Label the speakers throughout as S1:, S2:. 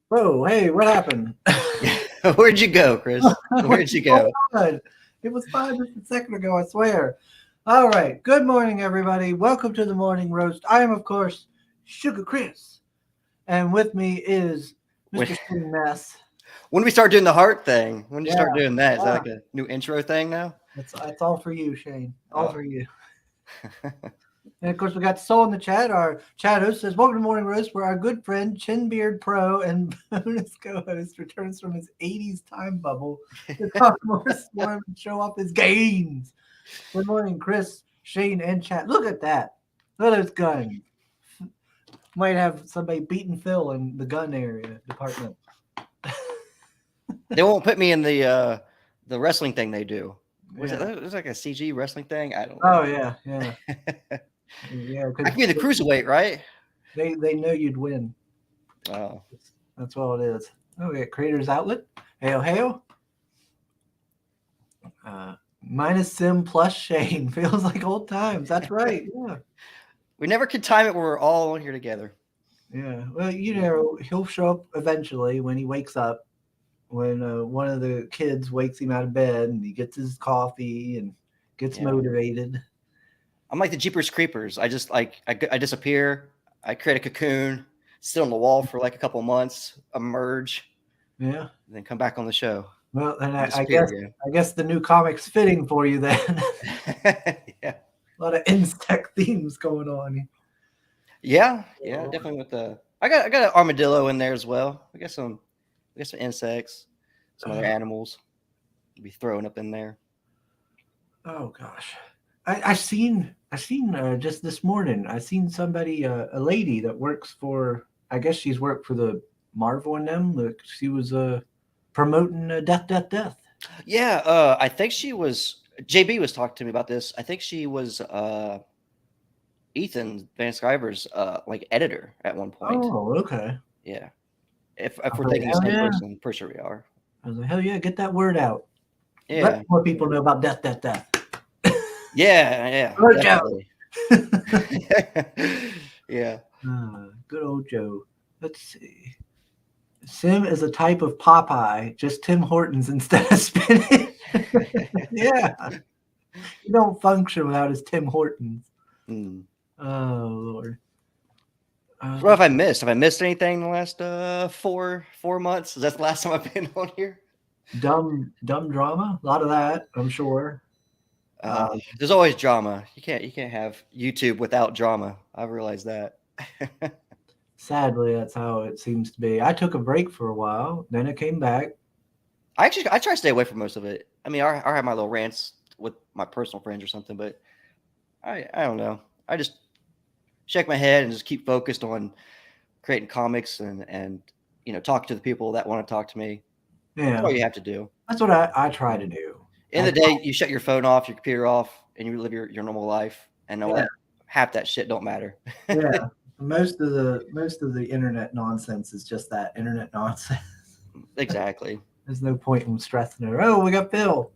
S1: Whoa, hey, what happened?
S2: Where'd you go, Chris? Where'd
S1: What's
S2: you
S1: going
S2: go?
S1: on? It was fine just a second ago, I swear. All right, good morning, everybody. Welcome to the morning roast. I am, of course, Sugar Chris, and with me is
S2: When,
S1: Mr. Shane Mess.
S2: when we start doing the heart thing? When you
S1: Yeah,
S2: start doing that? Is that
S1: yeah,
S2: like a new intro thing now?
S1: it's all for you, Shane. All
S2: Oh,
S1: for you. And of course, we got Soul in the chat. Our chat host says, "Welcome to Morning Roast, where our good friend Chinbeard Pro and bonus co-host returns from his '80s time bubble to talk more swarm and show off his gains." Good morning, Chris, Shane, and chat. Look at that. Look at those guns. Might have somebody beating Phil in the gun area department.
S2: they won't put me in the wrestling thing they do. Was it?
S1: Yeah.
S2: It was like a CG wrestling thing. I don't
S1: Oh
S2: know.
S1: yeah, yeah, yeah.
S2: I
S1: Because
S2: can be the cruiserweight, right?
S1: they know you'd win.
S2: Oh,
S1: That's all it is. Oh, we got Creators Outlet. Hail, hail. Uh, minus Sim plus Shane feels like old times. That's right. Yeah,
S2: we never could time it where we're all on here together.
S1: yeah. Well, he'll show up eventually when he wakes up. When one of the kids wakes him out of bed and he gets his coffee and gets
S2: Yeah,
S1: motivated.
S2: I'm like the Jeepers Creepers. I just like I disappear. I create a cocoon, sit on the wall for like a couple months, emerge,
S1: Yeah.
S2: and then come back on the show
S1: Well, and
S2: and
S1: I
S2: disappear
S1: guess
S2: again.
S1: I guess the new comic's fitting for you then.
S2: Yeah.
S1: A lot of insect themes going on.
S2: Yeah, definitely with the I got an armadillo in there as well. I got some insects, some other
S1: Uh,
S2: animals to be thrown up in there.
S1: oh gosh, I seen just this morning. I seen somebody, a lady that works for. I guess she's worked for the Marvel and them. Look, she was promoting Death, Death, Death.
S2: Yeah, I think she was JB was talking to me about this. I think she was Ethan Van Sciver's like editor at one point.
S1: Oh, okay.
S2: Yeah.
S1: I
S2: If we're
S1: was like,
S2: thinking the
S1: hell
S2: same
S1: yeah.
S2: person, pretty sure we are.
S1: I was like, hell yeah, get that word out. Let
S2: Yeah.
S1: more people know about Death, Death, Death.
S2: Yeah,
S1: Good Joe.
S2: definitely. Yeah.
S1: Good old Joe. Let's see. Sim is a type of Popeye, just Tim Hortons instead of spinach. Yeah, he don't function without his Tim Hortons.
S2: Hmm.
S1: Oh Lord.
S2: So what have I missed? Have I missed anything in the last four months? Is that the last time I've been on here?
S1: Dumb drama. A lot of that, I'm sure. Um,
S2: There's always drama. You can't have YouTube without drama. I've realized that.
S1: Sadly, that's how it seems to be. I took a break for a while, then it came back.
S2: I try to stay away from most of it. I mean, I have my little rants with my personal friends or something, but I don't know. I just shake my head and just keep focused on creating comics and talk to the people that want to talk to me. That's
S1: Yeah,
S2: all you have to do.
S1: that's what I try
S2: Yeah.
S1: to do.
S2: In
S1: I
S2: the day, you shut your phone off, your computer off, and you live your normal life. And know
S1: yeah,
S2: what? Half that shit don't matter.
S1: yeah. Most of the internet nonsense is just that internet nonsense.
S2: Exactly.
S1: There's no point in stressing it. Oh, we got Phil.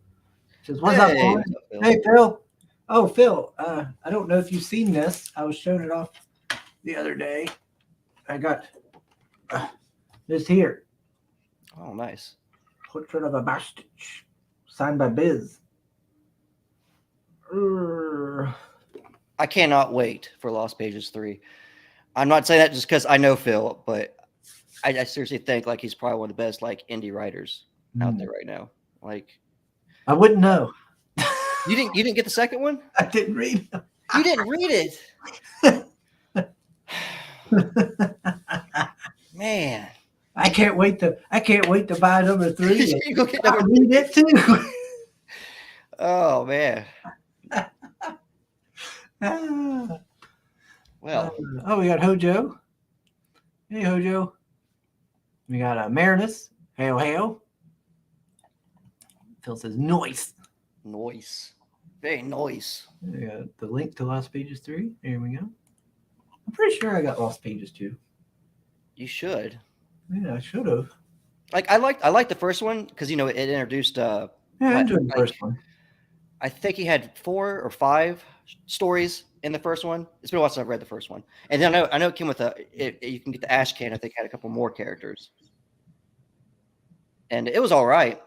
S1: Says, "What's up,
S2: Hey,
S1: boy?"
S2: what's up, Phil?
S1: Hey, Phil. Oh, Phil. I don't know if you've seen this. I was showing it off the other day. I got uh, this here
S2: Oh, nice.
S1: portrait of a Bastich, signed by Biz. Urgh.
S2: I cannot wait for Lost Pages 3. I'm not saying that just because I know Phil, but I seriously think like he's probably one of the best like indie writers out there right now. Like
S1: I wouldn't know.
S2: you didn't get the second one?
S1: I didn't read.
S2: You didn't read it. Man.
S1: I can't wait to. I can't wait to buy number 3.
S2: You go get
S1: I
S2: number
S1: read
S2: 3.
S1: it too.
S2: Oh man.
S1: Ah.
S2: Well,
S1: Oh, we got Hojo. Hey, Hojo. We got Marinus. Hail, hail. Phil says, noise.
S2: noise. Very noise.
S1: We got the link to Lost Pages 3. There we go. I'm pretty sure I got Lost Pages 2.
S2: You should.
S1: Yeah, I should have.
S2: Like I liked the first one because it introduced
S1: Yeah, I
S2: what
S1: enjoyed the
S2: like
S1: first one.
S2: I think he had 4 or 5 stories in the first one. It's been a while since I've read the first one, and then I know it came with you can get the Ash Can. I think had a couple more characters. and it was all right.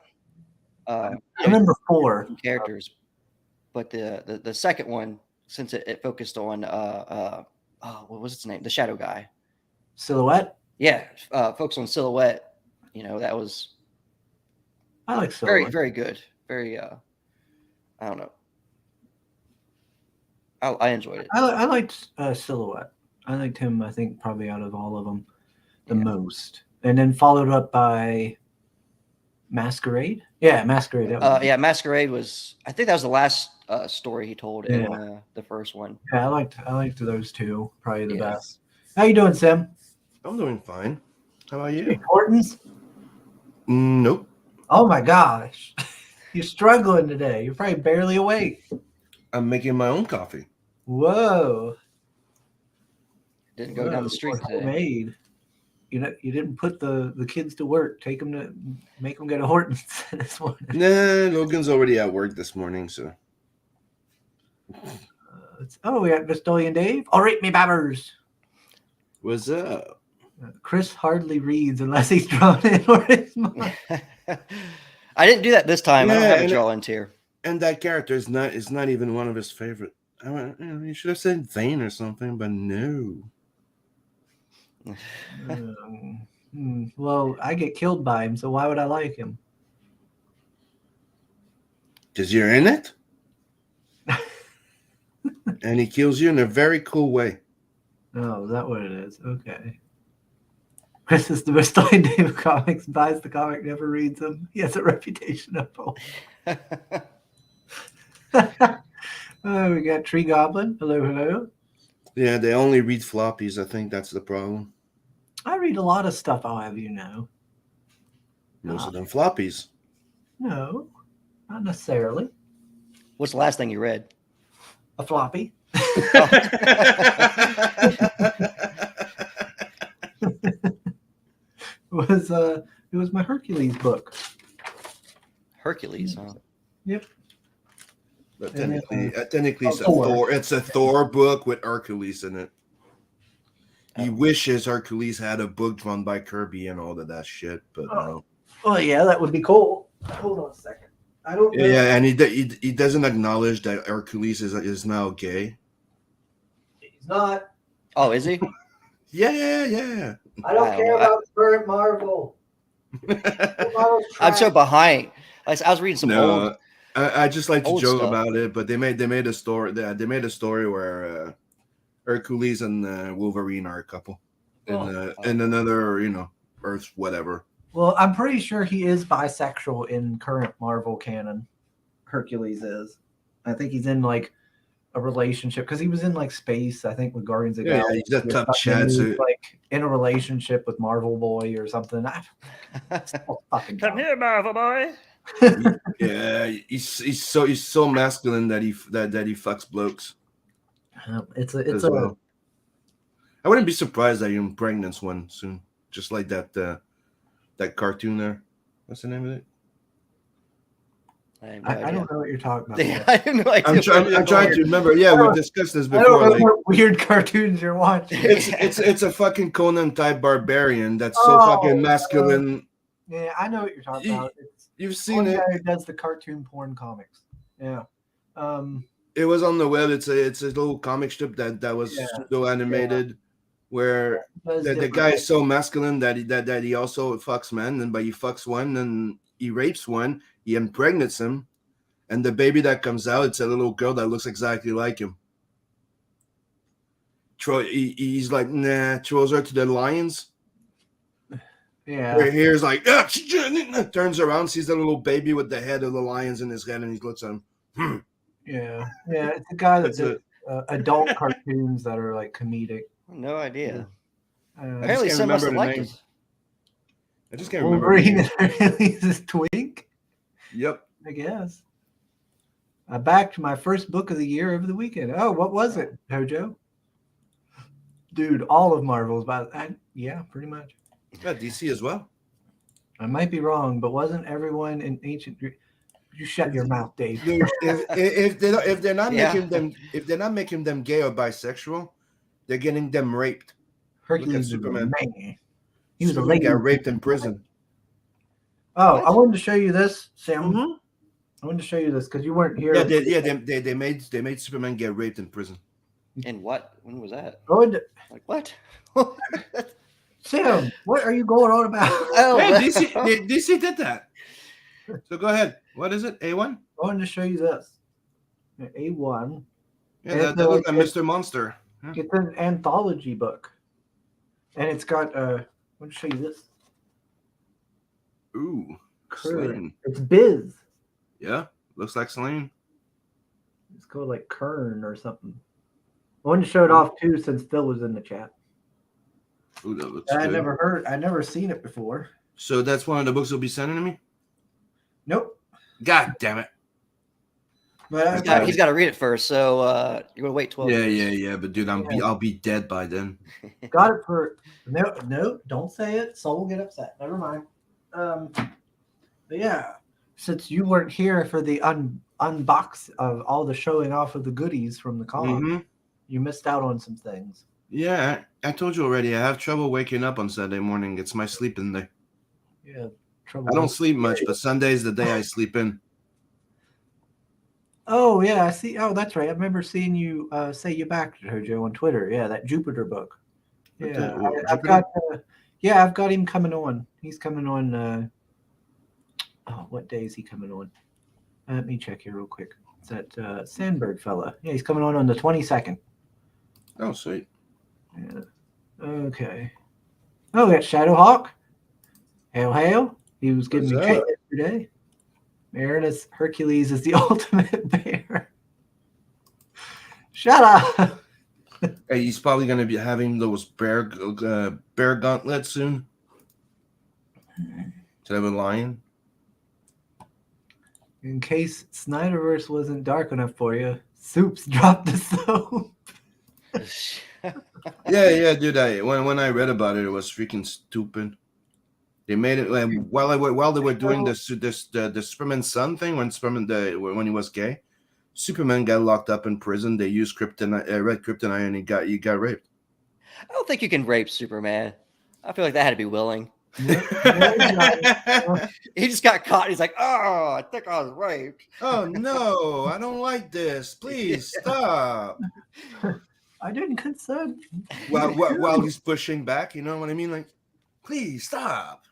S1: I remember 4
S2: characters, but the second one, since it focused on what was its name, the Shadow Guy.
S1: Silhouette.
S2: Yeah, focused on Silhouette. That was
S1: I like
S2: very
S1: Silhouette.
S2: very good. Very I don't know. I enjoyed it.
S1: I liked Silhouette. I liked him. I think probably out of all of them, the most. And then followed up by Masquerade. Yeah, Masquerade. That was
S2: Yeah, Masquerade was. I think that was the last story he told in the first one.
S1: Yeah, I liked those two. Probably the
S2: Yeah.
S1: best. How you doing, Sim?
S3: I'm doing fine. How about you?
S1: Hortons?
S3: Nope.
S1: Oh my gosh, you're struggling today. You're probably barely awake.
S3: I'm making my own coffee.
S1: Whoa.
S2: Didn't go down the street today.
S1: Homemade. You didn't put the kids to work. Make them go to Hortons this morning.
S3: Nah, Logan's already at work this morning, so.
S1: We got Bristolian Dave. All right, me babbers.
S3: What's up?
S1: Chris hardly reads unless he's drawn in or his mind.
S2: I didn't do that this time. I don't have a
S3: and
S2: draw in here.
S3: And that character is not even one of his favorite. I went, you should have said Thane or something, but no.
S1: Well, I get killed by him, so why would I like him?
S3: Because you're in it? And he kills you in a very cool way.
S1: Oh, is that what it is? Okay. Chris is the Bristolian Dave of comics, buys the comic, never reads them. He has a reputation of bull. We got Tree Goblin. Hello.
S3: Yeah, they only read floppies. I think that's the problem.
S1: I read a lot of stuff, I'll have you know.
S3: Most of them floppies.
S1: No, not necessarily.
S2: What's the last thing you read?
S1: A floppy. It was my Hercules book.
S2: Hercules, huh?
S1: Yep.
S3: But technically it's a
S1: Thor.
S3: Thor. It's a Thor book with Hercules in it. He wishes Hercules had a book drawn by Kirby and all of that shit, but no.
S1: Oh yeah, that would be cool. Hold on a second. I don't know.
S3: Yeah, and he doesn't acknowledge that Hercules is now gay.
S1: He's not.
S2: Oh, is he?
S3: Yeah.
S1: I don't care about current Marvel.
S2: I'm so behind. I was reading some old.
S3: No, I just like to
S2: old
S3: joke
S2: stuff.
S3: about it, but they made a story. They made a story where Hercules and Wolverine are a couple in another Earth whatever.
S1: Well, I'm pretty sure he is bisexual in current Marvel canon. Hercules is. I think he's in like a relationship because he was in like space. I think with Guardians of the Galaxy.
S3: He's a tough chat.
S1: He's like in a relationship with Marvel Boy or something.
S2: Come here, Marvel Boy.
S3: Yeah, he's so masculine that he fucks blokes.
S1: It's
S3: well. I wouldn't be surprised that he impregnates one soon, just like that cartoon there. What's the name of it?
S1: I don't know what you're talking about.
S2: Yeah, I have no idea.
S3: I'm trying to remember. Yeah, we've discussed this before.
S1: I don't know what weird cartoons you're watching.
S3: It's a fucking Conan type barbarian that's so fucking masculine.
S1: Yeah, I know what you're talking about.
S3: You've seen it.
S1: Guy who does the cartoon porn comics. Yeah.
S3: It was on the web. It's a little comic strip that was pseudo animated, where the guy is so masculine that he also fucks men, and he fucks one and he rapes one, he impregnates him, and the baby that comes out, it's a little girl that looks exactly like him. He's like, nah, throws her to the lions.
S1: Yeah.
S3: Where here's like, turns around, sees the little baby with the head of the lions in his head, and he looks at him.
S1: Yeah, it's a guy that does adult cartoons that are like comedic.
S2: No idea.
S3: Apparently,
S2: some must have liked it.
S3: I just can't remember.
S1: Wolverine releases Twink.
S3: Yep.
S1: I guess. I backed my first book of the year over the weekend. Oh, what was it, Hojo? Dude, all of Marvel's yeah, pretty much.
S3: Yeah, DC as well.
S1: I might be wrong, but wasn't everyone in ancient Greek? You shut your mouth, Dave.
S3: If they're not making them gay or bisexual, they're getting them raped.
S1: Hercules
S3: Superman.
S1: was a man. He was
S3: Superman
S1: a
S3: got raped in prison.
S1: Oh,
S2: What?
S1: I wanted to show you this, Sam.
S3: Mm-hmm.
S1: I wanted to show you this because you weren't here.
S3: Yeah, they made Superman get raped in prison.
S2: And what? When was that? Like what?
S1: Sam, what are you going on about?
S2: Oh,
S3: Yeah, DC did that. So go ahead. What is it? A1?
S1: I wanted to show you this. A1.
S3: Yeah, that looks like Mr. Monster. Yeah.
S1: It's an anthology book. And it's got I want to show you this.
S3: Ooh.
S1: Kern.
S3: Slain.
S1: It's Biz.
S3: Yeah, looks like Slain.
S1: It's called like Kern or something. I wanted to show it off too since Phil was in the chat.
S3: Ooh, that looks
S1: I
S3: good.
S1: I never seen it before.
S3: So that's one of the books you'll be sending to me?
S1: Nope.
S3: God damn it.
S1: But
S2: he's got to read it first, so you're gonna wait 12 years.
S3: Yeah. But dude, I'll be dead by then.
S1: got it for no, don't say it. Soul will get upset. Never mind. But yeah, since you weren't here for the unbox of all the showing off of the goodies from the con, you missed out on some things.
S3: Yeah, I told you already. I have trouble waking up on Sunday morning. It's my sleeping day.
S1: Yeah, trouble.
S3: I don't sleep much, but Sunday's the day I sleep in.
S1: Oh yeah, I see. Oh, that's right. I remember seeing you say you backed her, Joe, on Twitter. Yeah, that Jupiter book. Yeah, I've got him coming on. He's coming on. What day is he coming on? Let me check here real quick. It's that Sandberg fella. Yeah, he's coming on the 22nd.
S3: Oh, sweet.
S1: Yeah. Okay. Oh, we got Shadowhawk. Hail. He was giving me shit yesterday. Marinus Hercules is the ultimate bear. Shut up.
S3: Hey, he's probably going to be having those bear gauntlets soon. Instead of a lion.
S1: In case Snyderverse wasn't dark enough for you, Soups dropped the soap.
S3: Yeah, dude. When I read about it, it was freaking stupid. They made it while they were doing the Superman son thing when he was gay. Superman got locked up in prison. They used red kryptonite, and he got raped.
S2: I don't think you can rape Superman. I feel like that had to be willing. He just got caught. He's like, "Oh, I think I was raped."
S3: Oh no, I don't like this. Please stop.
S1: I didn't consent.
S3: While he's pushing back, you know what I mean? Like, please stop.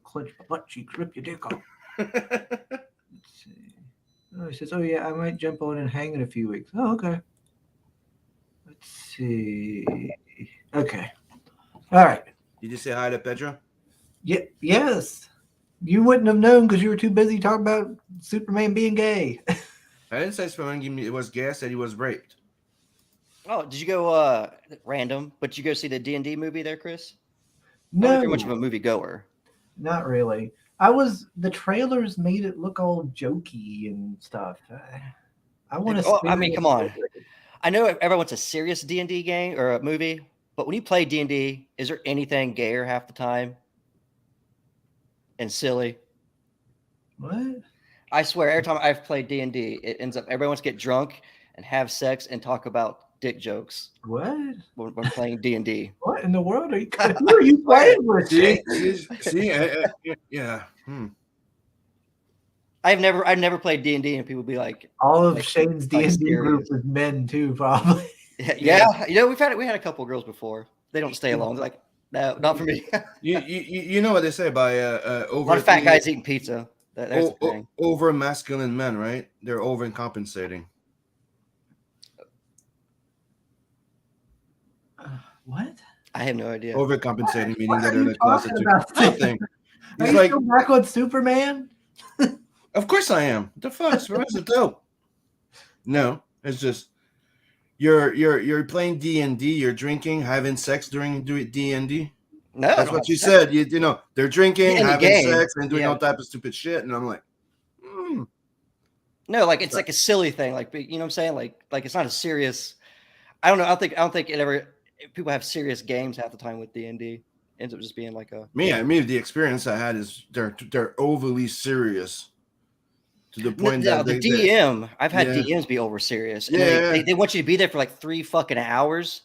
S1: Clench my butt cheeks, rip your dick off. Let's see. Oh, he says, "Oh yeah, I might jump on and hang in a few weeks." Oh, okay. Let's see. Okay. All right.
S3: Did you say hi to Pedro?
S1: Yeah. Yes. You wouldn't have known because you were too busy talking about Superman being gay.
S3: I didn't say Superman was gay. I said he was raped.
S2: Oh, did you go random? But you go see the D&D movie there, Chris?
S1: No,
S2: I'm not very much of a movie goer.
S1: Not really. The trailers made it look all jokey and stuff. I want to.
S2: Oh, I mean, come on. I know everyone's a serious D&D game or a movie, but when you play D&D, is there anything gayer half the time and silly?
S1: What?
S2: I swear, every time I've played D&D, it ends up everyone wants to get drunk and have sex and talk about dick jokes.
S1: What?
S2: When playing D&D.
S1: What in the world are you? Who are you playing with?
S3: See, yeah.
S2: I've never played D&D, and people be like,
S1: all of Shane's D&D
S2: serious.
S1: group is men too, probably.
S2: Yeah. You know, we had a couple of girls before. They don't stay alone. They're like, no, not for me.
S3: you know what they say by
S2: a lot of fat guys eating pizza. That's the thing.
S3: Over masculine men, right? They're overcompensating.
S1: What?
S2: I have no idea.
S3: Overcompensating, meaning
S1: What
S3: that
S1: are
S3: they're
S1: you
S3: the closet
S1: talking
S3: to
S1: about?
S3: nothing.
S1: Are
S3: He's
S1: you
S3: like,
S1: still back on Superman?
S3: of course I am. The fuck, Superman's a dope. No, it's just you're playing D&D, you're drinking, having sex during D&D.
S2: No,
S3: that's what you said. You know, they're drinking, having sex, and doing all type of stupid shit, and I'm like,
S2: No, like it's like a silly thing, like, you know what I'm saying? Like it's not a serious. I don't know. I don't think it ever. People have serious games half the time with D&D. Ends up just being like a.
S3: Me, the experience I had is they're overly serious to the point
S2: that the DM. I've had DMs be over serious.
S3: Yeah,
S2: they want you to be there for like 3 fucking hours,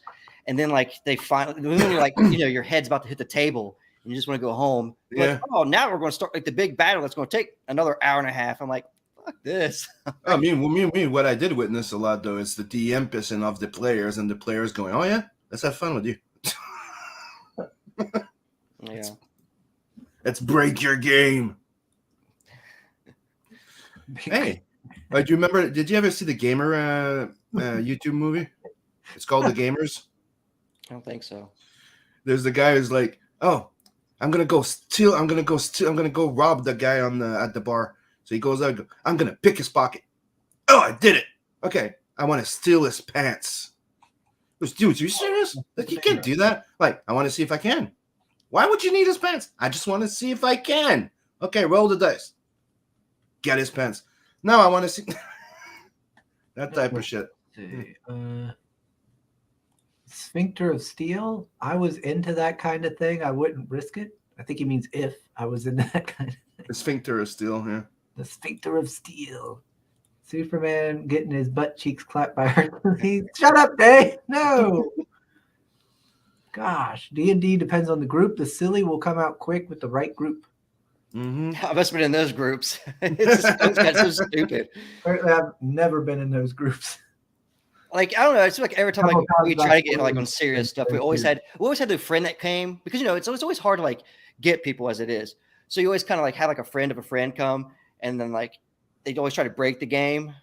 S2: and then like they finally when you're like, you know, your head's about to hit the table, and you just want to go home. You're like, oh, now we're going to start like the big battle that's going to take another hour and a half. I'm like, fuck this.
S3: I mean, what I did witness a lot though is the DM pissing off the players and the players going, "Oh yeah, let's have fun with you."
S2: Yeah.
S3: Let's break your game. Hey, do you remember? Did you ever see the Gamer YouTube movie? It's called The Gamers.
S2: I don't think so.
S3: There's the guy who's like, "Oh, I'm gonna go rob the guy at the bar." So he goes out. I'm gonna pick his pocket. Oh, I did it. Okay, I want to steal his pants. Dude, are you serious? Like, you can't do that. Like, I want to see if I can. Why would you need his pants? I just want to see if I can. Okay, roll the dice. Get his pants. No, I want to see that type of shit.
S1: Sphincter of Steel. I was into that kind of thing. I wouldn't risk it. I think he means if I was into that kind of thing.
S3: The Sphincter of Steel, yeah.
S1: The Sphincter of Steel. Superman getting his butt cheeks clapped by Hercules. Shut up, Dave. No. Gosh, D&D depends on the group. The silly will come out quick with the right group.
S3: Mm-hmm.
S2: I must have been in those groups. It's so stupid.
S1: Apparently, I've never been in those groups.
S2: Like, I don't know. It's like every time like we try to get like on serious stuff, we always had the friend that came because it's always hard to like get people as it is. So you always kind of like have like a friend of a friend come, and then like they always try to break the game.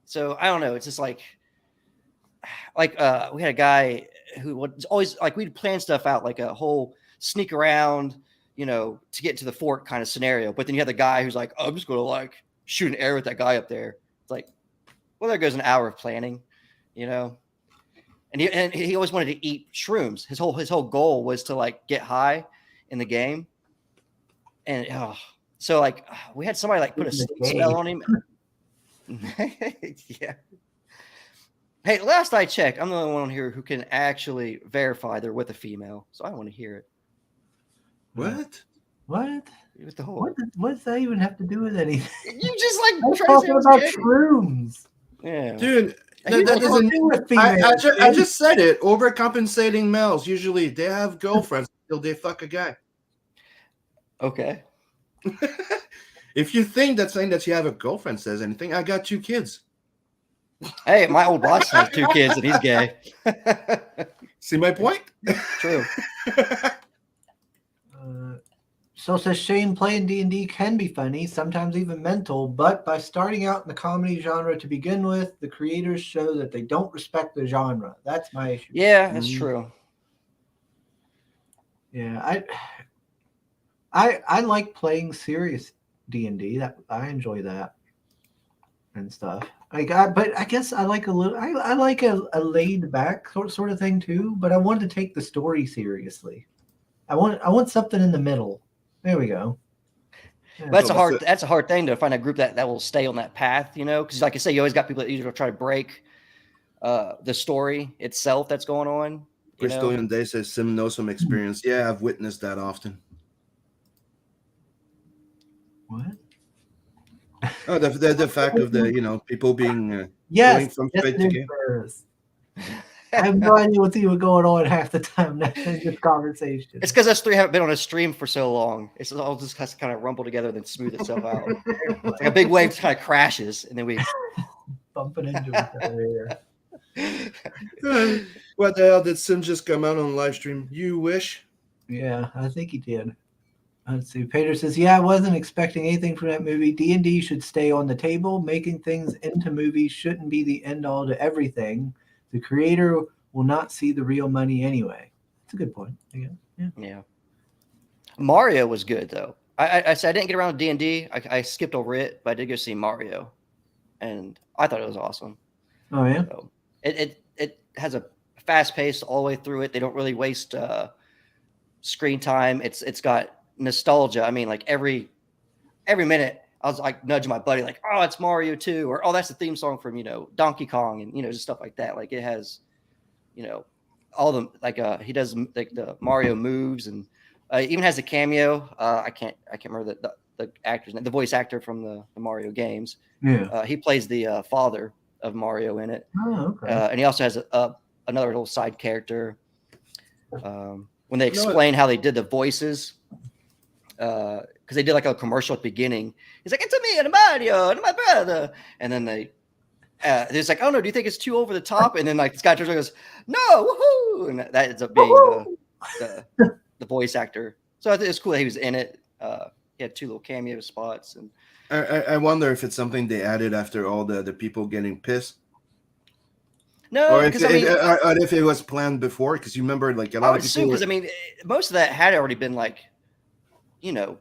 S2: So I don't know. It's just like we had a guy who was always like we'd plan stuff out like a whole sneak around, to get to the fort kind of scenario. But then you have the guy who's like, oh, I'm just going to like shoot an arrow at that guy up there. It's like, well, there goes an hour of planning, And he always wanted to eat shrooms. His whole goal was to like get high in the game. And so like we had somebody like put a spell on him. Yeah. Hey, last I checked, I'm the only one on here who can actually verify they're with a female. So I want to hear it.
S3: What?
S2: With the whole.
S1: What does that even have to do with anything?
S2: You just like
S1: I'm talking about shrooms.
S2: Yeah,
S3: dude. That doesn't. I just said it. Overcompensating males usually they have girlfriends until they fuck a guy.
S2: Okay.
S3: If you think that saying that you have a girlfriend says anything, I got 2 kids.
S2: Hey, my old boss has 2 kids and he's gay.
S3: See my point?
S2: True.
S1: So says Shane, playing D&D can be funny, sometimes even mental, but by starting out in the comedy genre to begin with, the creators show that they don't respect the genre. That's my issue.
S2: Yeah, that's true.
S1: Yeah, I like playing serious D&D. That I enjoy that and stuff. But I guess I like a little. I like a laid back sort of thing too. But I want to take the story seriously. I want something in the middle. There we go.
S2: Yeah. That's a hard thing to find a group that will stay on that path, because like I say, you always got people that usually try to break the story itself that's going on.
S3: Crystallian Day says Sim knows from experience. Yeah, I've witnessed that often.
S1: What?
S3: Oh, the fact of the people being
S1: going
S3: from straight to game.
S1: I have no idea what's even going on half the time in this conversation.
S2: It's because us 3 haven't been on a stream for so long. It's all just has to kind of rumble together and then smooth itself out. It's like a big wave kind of crashes and then we
S1: bumping into each other
S3: here. What the hell did Sim just come out on live stream? You wish?
S1: Yeah, I think he did. Let's see. Peter says, yeah, I wasn't expecting anything from that movie. D&D should stay on the table. Making things into movies shouldn't be the end all to everything. The creator will not see the real money anyway. That's a good point.
S2: Yeah. Mario was good though. I said I didn't get around to D&D. I skipped over it, but I did go see Mario, and I thought it was awesome.
S1: Oh yeah.
S2: So it has a fast pace all the way through it. They don't really waste screen time. It's got nostalgia. I mean, like every minute I was like nudging my buddy, like, oh, it's Mario 2, or oh, that's the theme song from Donkey Kong, and just stuff like that. Like it has, all the he does like the Mario moves, and even has a cameo. I can't remember the actor's name, the voice actor from the Mario games.
S1: Yeah,
S2: he plays the father of Mario in it.
S1: Oh, okay.
S2: And he also has another little side character. When they explain how they did the voices because they did like a commercial at the beginning. He's like, "It's me and Mario and my brother," and then there's like, "Oh no, do you think it's too over the top?" And then like this guy turns around and goes, "No, woohoo!" And that ends up being the voice actor. So I think it's cool that he was in it. He had 2 little cameo spots, and
S3: I wonder if it's something they added after all the people getting pissed.
S2: No,
S3: or if,
S2: because I mean,
S3: or if it was planned before, because you remember like a lot of people.
S2: Because I mean, most of that had already been like, you know,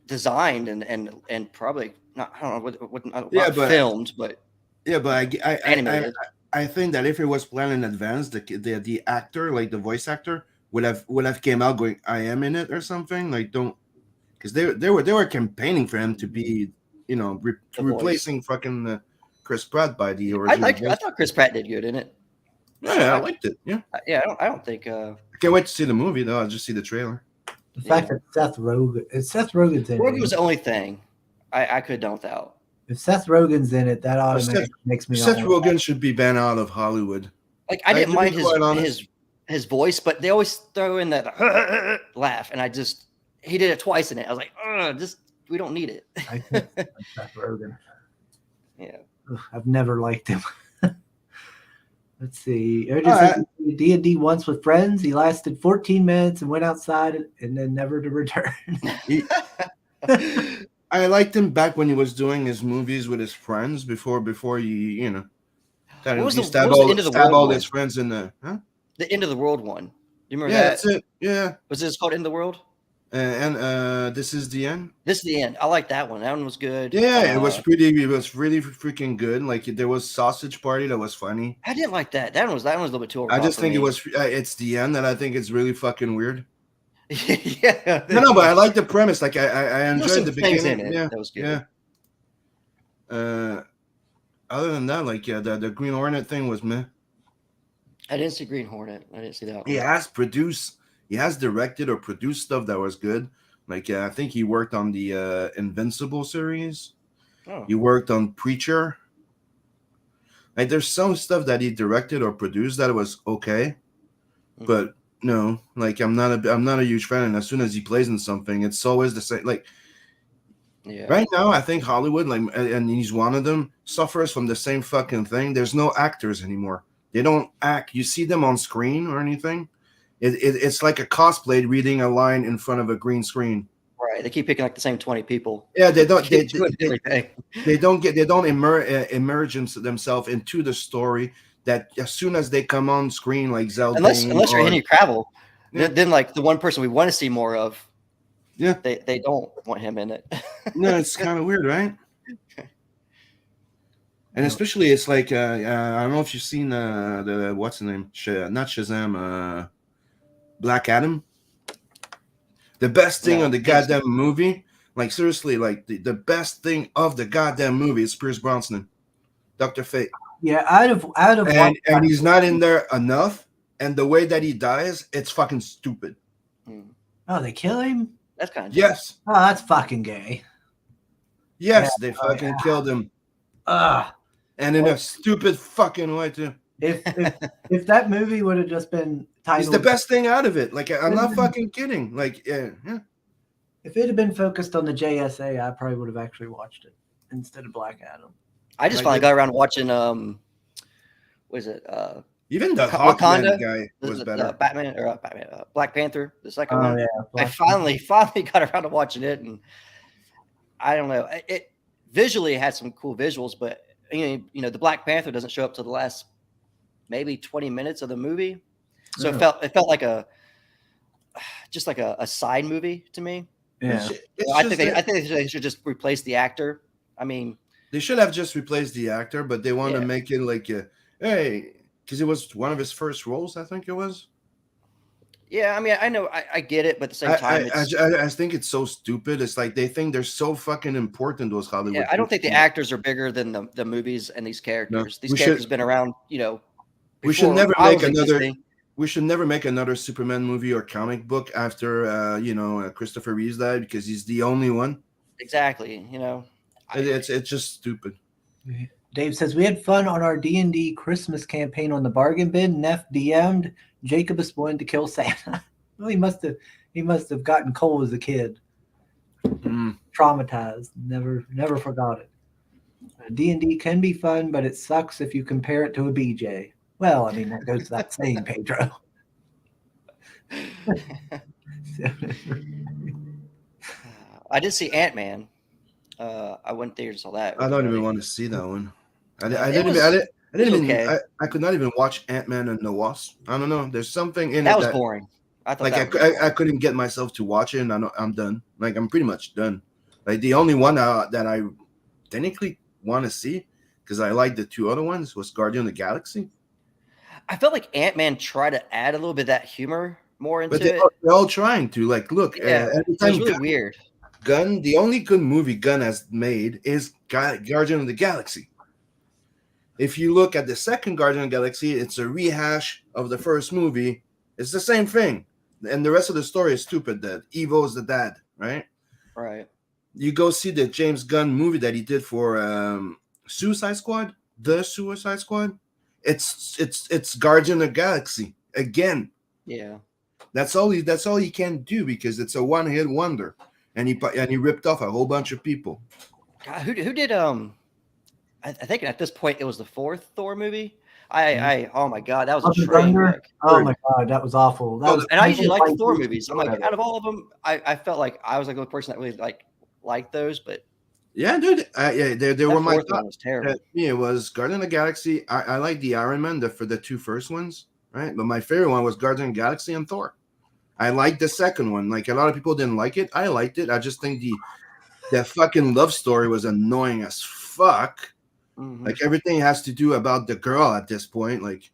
S2: designed and probably not. I don't know what not filmed, but
S3: animated. I think that if it was planned in advance, the actor, like the voice actor, would have came out going, "I am in it" or something. Like don't, because they were campaigning for him to be, you know, replacing fucking Chris Pratt by the original.
S2: I thought Chris Pratt did good in it.
S3: Yeah, I liked it. Yeah.
S2: I don't think.
S3: I can't wait to see the movie though. I'll just see the trailer.
S1: The fact that Seth Rogen's in it.
S2: Rogen was the only thing I could dump out.
S1: If Seth Rogen's in it, that automatically makes me.
S3: Seth Rogen should be banned out of Hollywood.
S2: Like I didn't mind his voice, but they always throw in that laugh, and he did it twice in it. I was like, we don't need it.
S1: I think Seth Rogen.
S2: Yeah.
S1: I've never liked him. Let's see. D&D once with friends. He lasted 14 minutes and went outside and then never to return.
S3: I liked him back when he was doing his movies with his friends before he stab all his friends in the
S2: the End of the World one. Do you remember
S3: that?
S2: That's
S3: it. Yeah.
S2: Was this called End of the World?
S3: And This Is the End.
S2: This is the End. I like that one. That one was good.
S3: Yeah, it was really freaking good. Like there was Sausage Party that was funny.
S2: I didn't like that. That one was a little bit too over.
S3: I just think it's the end that I think it's really fucking weird.
S2: Yeah.
S3: No, but I like the premise. Like I enjoyed the beginning.
S2: In it. Yeah, that was good.
S3: Yeah. Other than that, like the Green Hornet thing was meh.
S2: I didn't see Green Hornet. I didn't see that one.
S3: He has directed or produced stuff that was good. Like I think he worked on the Invincible series.
S2: Oh.
S3: He worked on Preacher. Like there's some stuff that he directed or produced that was okay, but no, like I'm not a huge fan. And as soon as he plays in something, it's always the same. Like right now, I think Hollywood, like, and he's one of them, suffers from the same fucking thing. There's no actors anymore. They don't act. You see them on screen or anything. It's like a cosplay reading a line in front of a green screen.
S2: Right. They keep picking like the same 20 people.
S3: Yeah, they don't. They don't immerse themselves into the story. That as soon as they come on screen, like Zelda,
S2: unless you're Henry Cavill, then like the one person we want to see more of.
S3: Yeah,
S2: they don't want him in it.
S3: No, it's kind of weird, right? And especially, it's like I don't know if you've seen the what's the name? Not Shazam. Black Adam. The best thing on the goddamn movie, like seriously, like the best thing of the goddamn movie is Pierce Brosnan, Dr. Fate.
S1: Yeah, out of
S3: and he's not in there enough, and the way that he dies, it's fucking stupid.
S1: Oh, they kill him?
S2: That's kind of
S3: yes.
S1: Oh, that's fucking gay.
S3: Yes, they fucking killed him. And in a stupid fucking way too.
S1: If that movie would have just been titled,
S3: it's the best thing out of it. Like I'm not fucking kidding. Like yeah.
S1: If it had been focused on the JSA, I probably would have actually watched it instead of Black Adam.
S2: I just finally got around to watching what is it?
S3: Even the Hawkman guy was better.
S2: Black Panther, the second one.
S3: Yeah,
S2: I finally got around to watching it, and I don't know. It visually had some cool visuals, but you know, the Black Panther doesn't show up till the last maybe 20 minutes of the movie, so it felt like just like a side movie to me.
S1: Yeah,
S2: I think they should just replace the actor. I mean,
S3: they should have just replaced the actor, but they want to make it like hey, because it was one of his first roles, I think it was.
S2: Yeah, I mean, I know, I get it, but at the same time,
S3: I think it's so stupid. It's like they think they're so fucking important, those Hollywood.
S2: Yeah, I don't think the actors are bigger than the movies and these characters. No, these characters have been around, you know.
S3: We should never make another. We should never make another Superman movie or comic book after Christopher Reeves died, because he's the only one.
S2: Exactly, you know.
S3: It's just stupid.
S1: Dave says, we had fun on our D&D Christmas campaign on the bargain bin. Neff DM'd Jacob is wanting to kill Santa. Well, he must have gotten coal as a kid,
S3: Mm.
S1: traumatized, never forgot it. D&D can be fun, but it sucks if you compare it to a BJ. Well, I mean, that goes without saying, Pedro.
S2: I did see Ant-Man. I went there and saw that.
S3: I don't even
S2: Really.
S3: want to see that one. I
S2: It
S3: didn't
S2: was-
S3: even. I didn't
S2: it was
S3: even.
S2: okay.
S3: I could not even watch Ant-Man and the Wasp. I don't know. There's something in
S2: That
S3: it
S2: was
S3: that
S2: boring. I thought
S3: like
S2: that was
S3: I couldn't get myself to watch it, and I'm done. Like I'm pretty much done. Like the only one that I technically want to see because I like the two other ones was Guardian of the Galaxy.
S2: I felt like Ant-Man tried to add a little bit of that humor more into
S3: But
S2: it.
S3: they're all trying to like look.
S2: Yeah,
S3: Every
S2: it was
S3: time
S2: really weird.
S3: Gunn, the only good movie Gunn has made is Guardian of the Galaxy. If you look at the second Guardian of the Galaxy, it's a rehash of the first movie. It's the same thing. And the rest of the story is stupid. That Evo is the dad, right?
S2: Right.
S3: You go see the James Gunn movie that he did for Suicide Squad, The Suicide Squad. It's Guardian of the Galaxy again.
S2: Yeah.
S3: That's all he can do because it's a one-hit wonder. And he ripped off a whole bunch of people.
S2: God, who did I think at this point it was the fourth Thor movie. Oh my god, that was
S1: Love
S2: a
S1: and
S2: train
S1: Thunder?
S2: wreck.
S1: Oh my god, that was awful. That was
S2: And I usually like the
S1: like
S2: Thor
S1: this
S2: movies. I'm like,
S1: forever.
S2: out of all of them, I felt like I was like the only person that really liked those, but
S3: Yeah, dude. They
S2: that
S3: were my
S2: fourth
S3: top.
S2: one was terrible.
S3: Me, it was Guardian of the Galaxy. I like the Iron Man for the two first ones, right? But my favorite one was Guardian of the Galaxy and Thor. I liked the second one. Like a lot of people didn't like it. I liked it. I just think the fucking love story was annoying as fuck.
S2: Mhm.
S3: Like everything has to do about the girl at this point. Like,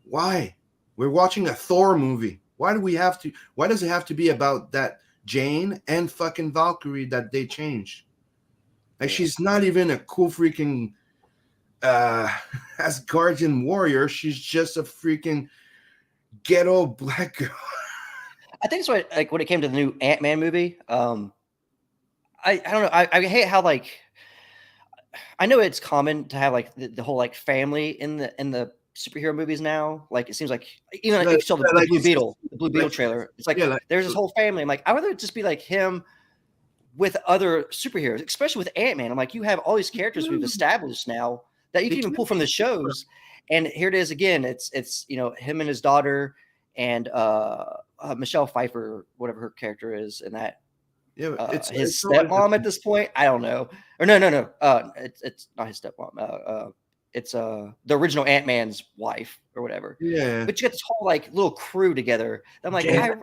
S3: why? We're watching a Thor movie. Why does it have to be about that Jane and fucking Valkyrie that they changed? Like
S2: Yeah.
S3: she's not even a cool freaking Asgardian warrior. She's just a freaking ghetto black girl.
S2: I think it's what like when it came to the new Ant-Man movie. I don't know. I hate how like I know it's common to have like the whole like family in the superhero movies now. Like it seems like even like, if you saw the
S3: like
S2: Blue
S3: it's
S2: Beetle,
S3: just-
S2: the Blue Beetle
S3: like-
S2: trailer, it's like
S3: yeah, like-
S2: there's this whole family. I'm like, I would rather just be like him with other superheroes, especially with Ant-Man. I'm like, you have all these characters we've established now that you can even pull from the shows. And here it is again. It's him and his daughter and Michelle Pfeiffer, whatever her character is, and that
S3: Yeah,
S2: his
S3: it's always-
S2: stepmom at this point. I don't know. Or no. It's not his stepmom. It's the original Ant-Man's wife or whatever.
S3: Yeah,
S2: But you get this whole like little crew together. I'm like,
S1: Yeah.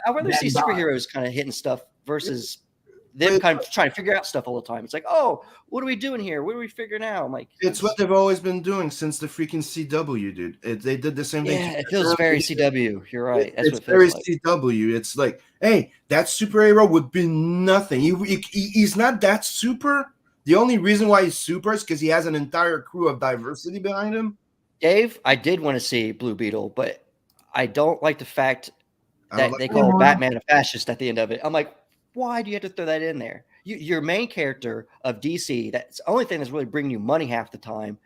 S2: I'd rather see
S1: Yeah.
S2: superheroes kind of hitting stuff versus them kind of trying to figure out stuff all the time. It's like, oh, what are we doing here? What are we figuring out? I'm like,
S3: it's what they've always been doing since the freaking CW, dude. They did the same thing.
S2: yeah, it feels very CW. You're right. That's
S3: It's
S2: what it
S3: very
S2: feels like.
S3: CW. It's like, hey, that superhero would be nothing. He's not that super. The only reason why he's super is because he has an entire crew of diversity behind him.
S2: Dave, I did want to see Blue Beetle, but I don't like the fact
S3: I
S2: that
S3: don't
S2: they
S3: like-
S2: call
S1: Yeah.
S2: Batman a fascist at the end of it. I'm like, why do you have to throw that in there? Your main character of DC, that's the only thing that's really bringing you money half the time.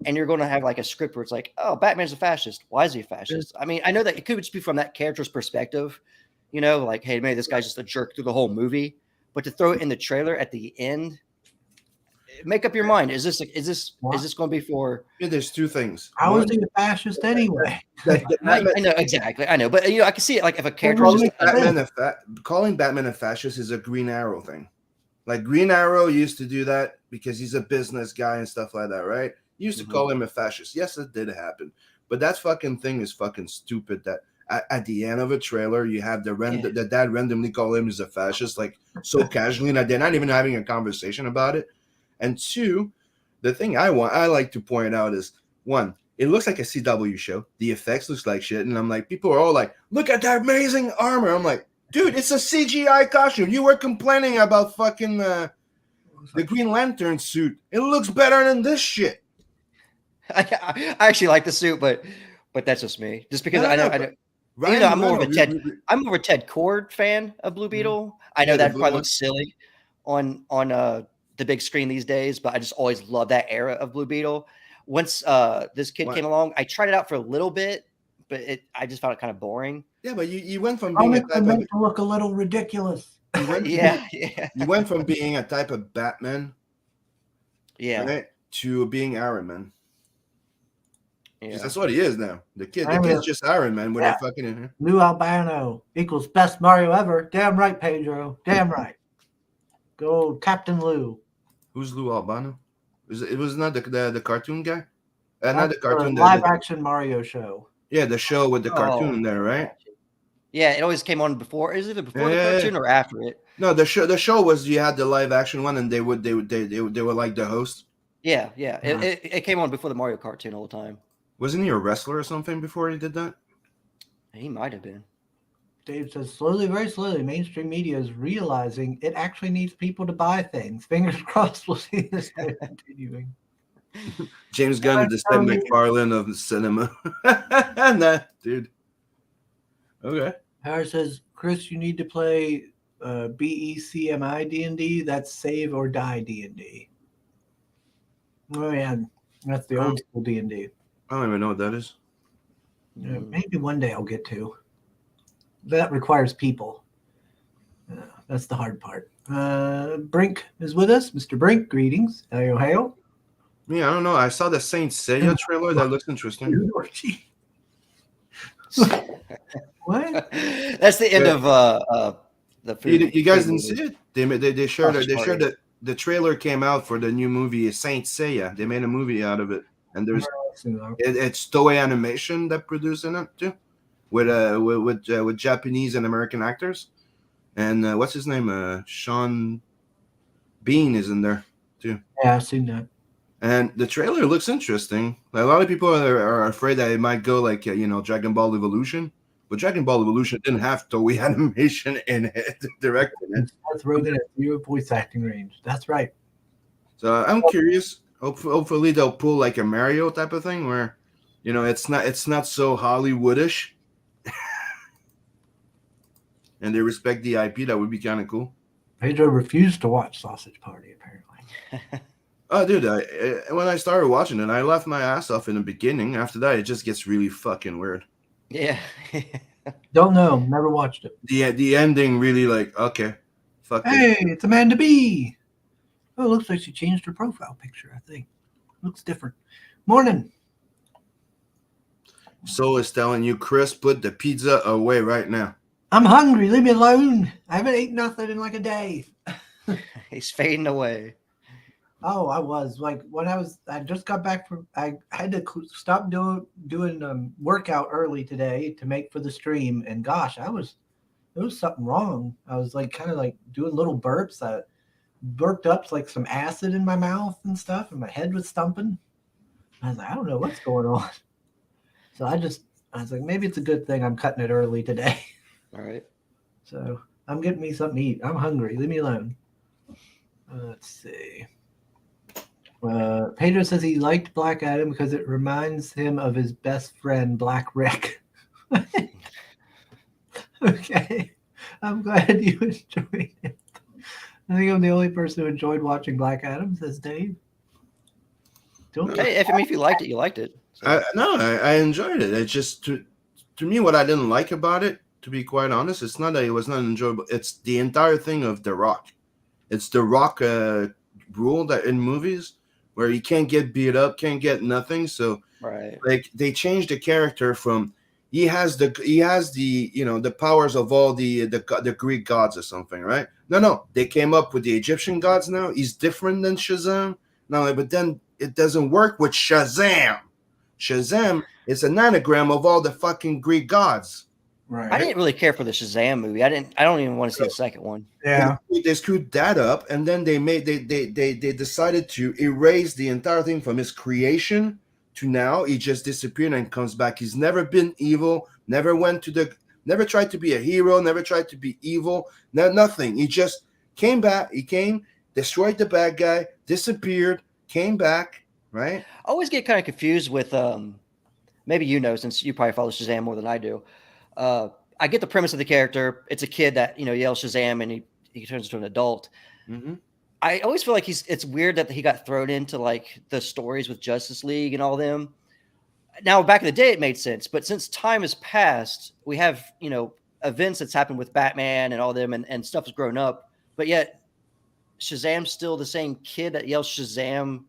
S2: And you're going to have like a script where it's like, oh, Batman's a fascist. Why is he a fascist? I mean, I know that it could just be from that character's perspective, like, hey, maybe this guy's just a jerk through the whole movie. But to throw it in the trailer at the end, make up your mind. Is this going to be for?
S3: Yeah, there's two things.
S1: How
S3: One,
S1: is he a fascist anyway?
S2: I know exactly. I know, but I can see it like if a character is just
S3: calling Batman a fascist is a Green Arrow thing. Like Green Arrow used to do that because he's a business guy and stuff like that, right? You used to call him a fascist. Yes, it did happen, but that fucking thing is fucking stupid. That at the end of a trailer, you have the dad randomly call him as a fascist, like so casually, and they're not even having a conversation about it. And two, the thing I like to point out is one, it looks like a CW show. The effects looks like shit, and I'm like, people are all like, look at that amazing armor. I'm like, dude, it's a CGI costume. You were complaining about fucking the Green Lantern suit. It looks better than this shit.
S2: I actually like the suit, but that's just me. Just because I know.
S3: Ryan
S2: I'm more of a
S3: Reynolds,
S2: I'm more of a Ted Cord fan of Blue Beetle. I know
S3: Yeah, the
S2: that
S3: blue
S2: probably
S3: one.
S2: looks silly on the big screen these days, but I just always love that era of Blue Beetle. Once this kid
S3: What?
S2: came along, I tried it out for a little bit, but I just found it kind of boring.
S3: Yeah, but you went from being
S1: Comics are meant to look a little ridiculous.
S2: Yeah.
S3: You went from being a type of Batman, right, to being Iron Man. Yeah. That's what he is now. The kid's just Iron Man with a fucking
S1: Lou Albano equals best Mario ever. Damn right, Pedro. Damn right. Go Captain Lou.
S3: Who's Lou Albano? It was not the cartoon guy? Not the cartoon.
S1: Live action Mario show.
S3: Yeah, the show with the cartoon there, right?
S2: Yeah, it always came on before. Is it before the cartoon or after it?
S3: No, the show was you had the live action one, and they were like the host.
S2: Yeah. It came on before the Mario cartoon all the time.
S3: Wasn't he a wrestler or something before he did that?
S2: He might have been.
S1: Dave says, slowly, very slowly, mainstream media is realizing it actually needs people to buy things. Fingers crossed we'll see this continuing.
S3: James Gunn is the Seth MacFarlane of the cinema. Nah, dude. Okay.
S1: Harris says, Chris, you need to play BECMI D&D. That's Save or Die D&D. Oh, yeah. That's the old school D&D.
S3: I don't even know what that is.
S1: Maybe one day I'll get to. That requires people. That's the hard part. Brink is with us. Mr. Brink, greetings. Hail.
S3: Yeah, I don't know. I saw the Saint Seiya trailer. That looks interesting.
S1: What?
S2: That's the end of the food.
S3: You guys didn't see it? They shared that the trailer came out for the new movie Saint Seiya. They made a movie out of it, and there's it's Toei Animation that producing it too, with Japanese and American actors, and what's his name? Sean Bean is in there too.
S1: Yeah, I've seen that.
S3: And the trailer looks interesting. Like, a lot of people are afraid that it might go like Dragon Ball Evolution, but Dragon Ball Evolution didn't have Toei Animation in it directing it.
S1: That's Rogan at 0 voice acting range. That's right.
S3: So I'm curious. Hopefully they'll pull like a Mario type of thing where, it's not so Hollywoodish, and they respect the IP. That would be kind of cool.
S1: Pedro refused to watch Sausage Party apparently.
S3: Oh, dude! When I started watching it, I laughed my ass off in the beginning. After that, it just gets really fucking weird.
S2: Yeah.
S1: Don't know. Never watched it.
S3: The ending really okay. Fuck.
S1: Hey, it's Amanda B. Oh, it looks like she changed her profile picture. I think looks different. Morning.
S3: Soul is telling you, Chris, put the pizza away right now.
S1: I'm hungry. Leave me alone. I haven't eaten nothing in like a day.
S2: He's fading away.
S1: Oh, I was like when I just got back from. I had to stop doing workout early today to make for the stream, and gosh, there was something wrong. I was like kind of like doing little burps. I burped up like some acid in my mouth and stuff, and my head was stumping. I was like, I don't know what's going on. So I was like, maybe it's a good thing I'm cutting it early today.
S2: All right.
S1: So I'm getting me something to eat. I'm hungry. Leave me alone. Let's see. Pedro says he liked Black Adam because it reminds him of his best friend, Black Rick. Okay. I'm glad you enjoyed it. I think I'm the only person who enjoyed watching Black Adam, says Dave.
S2: If you liked it, you liked it. So.
S3: I enjoyed it. It's just, to me, what I didn't like about it, to be quite honest, it's not that it was not enjoyable. It's the entire thing of The Rock. It's The Rock rule that in movies where you can't get beat up, can't get nothing. So like they changed the character from he has the the powers of all the Greek gods or something, right? No, they came up with the Egyptian gods now. He's different than Shazam. No, but then it doesn't work with Shazam. Shazam is an anagram of all the fucking Greek gods.
S1: Right.
S2: I didn't really care for the Shazam movie. I don't even want to see the second one.
S1: Yeah.
S3: They screwed that up, and then they decided to erase the entire thing from his creation to now. He just disappeared and comes back. He's never been evil, never tried to be a hero, never tried to be evil, nothing. He just came back. He came, destroyed the bad guy, disappeared, came back, right?
S2: I always get kind of confused with maybe since you probably follow Shazam more than I do. I get the premise of the character. It's a kid that yells Shazam and he turns into an adult.
S3: Mm-hmm.
S2: I always feel like it's weird that he got thrown into like the stories with Justice League and all them. now back in the day it made sense, but since time has passed, we have, events that's happened with Batman and all them, and stuff has grown up, but yet Shazam's still the same kid that yells Shazam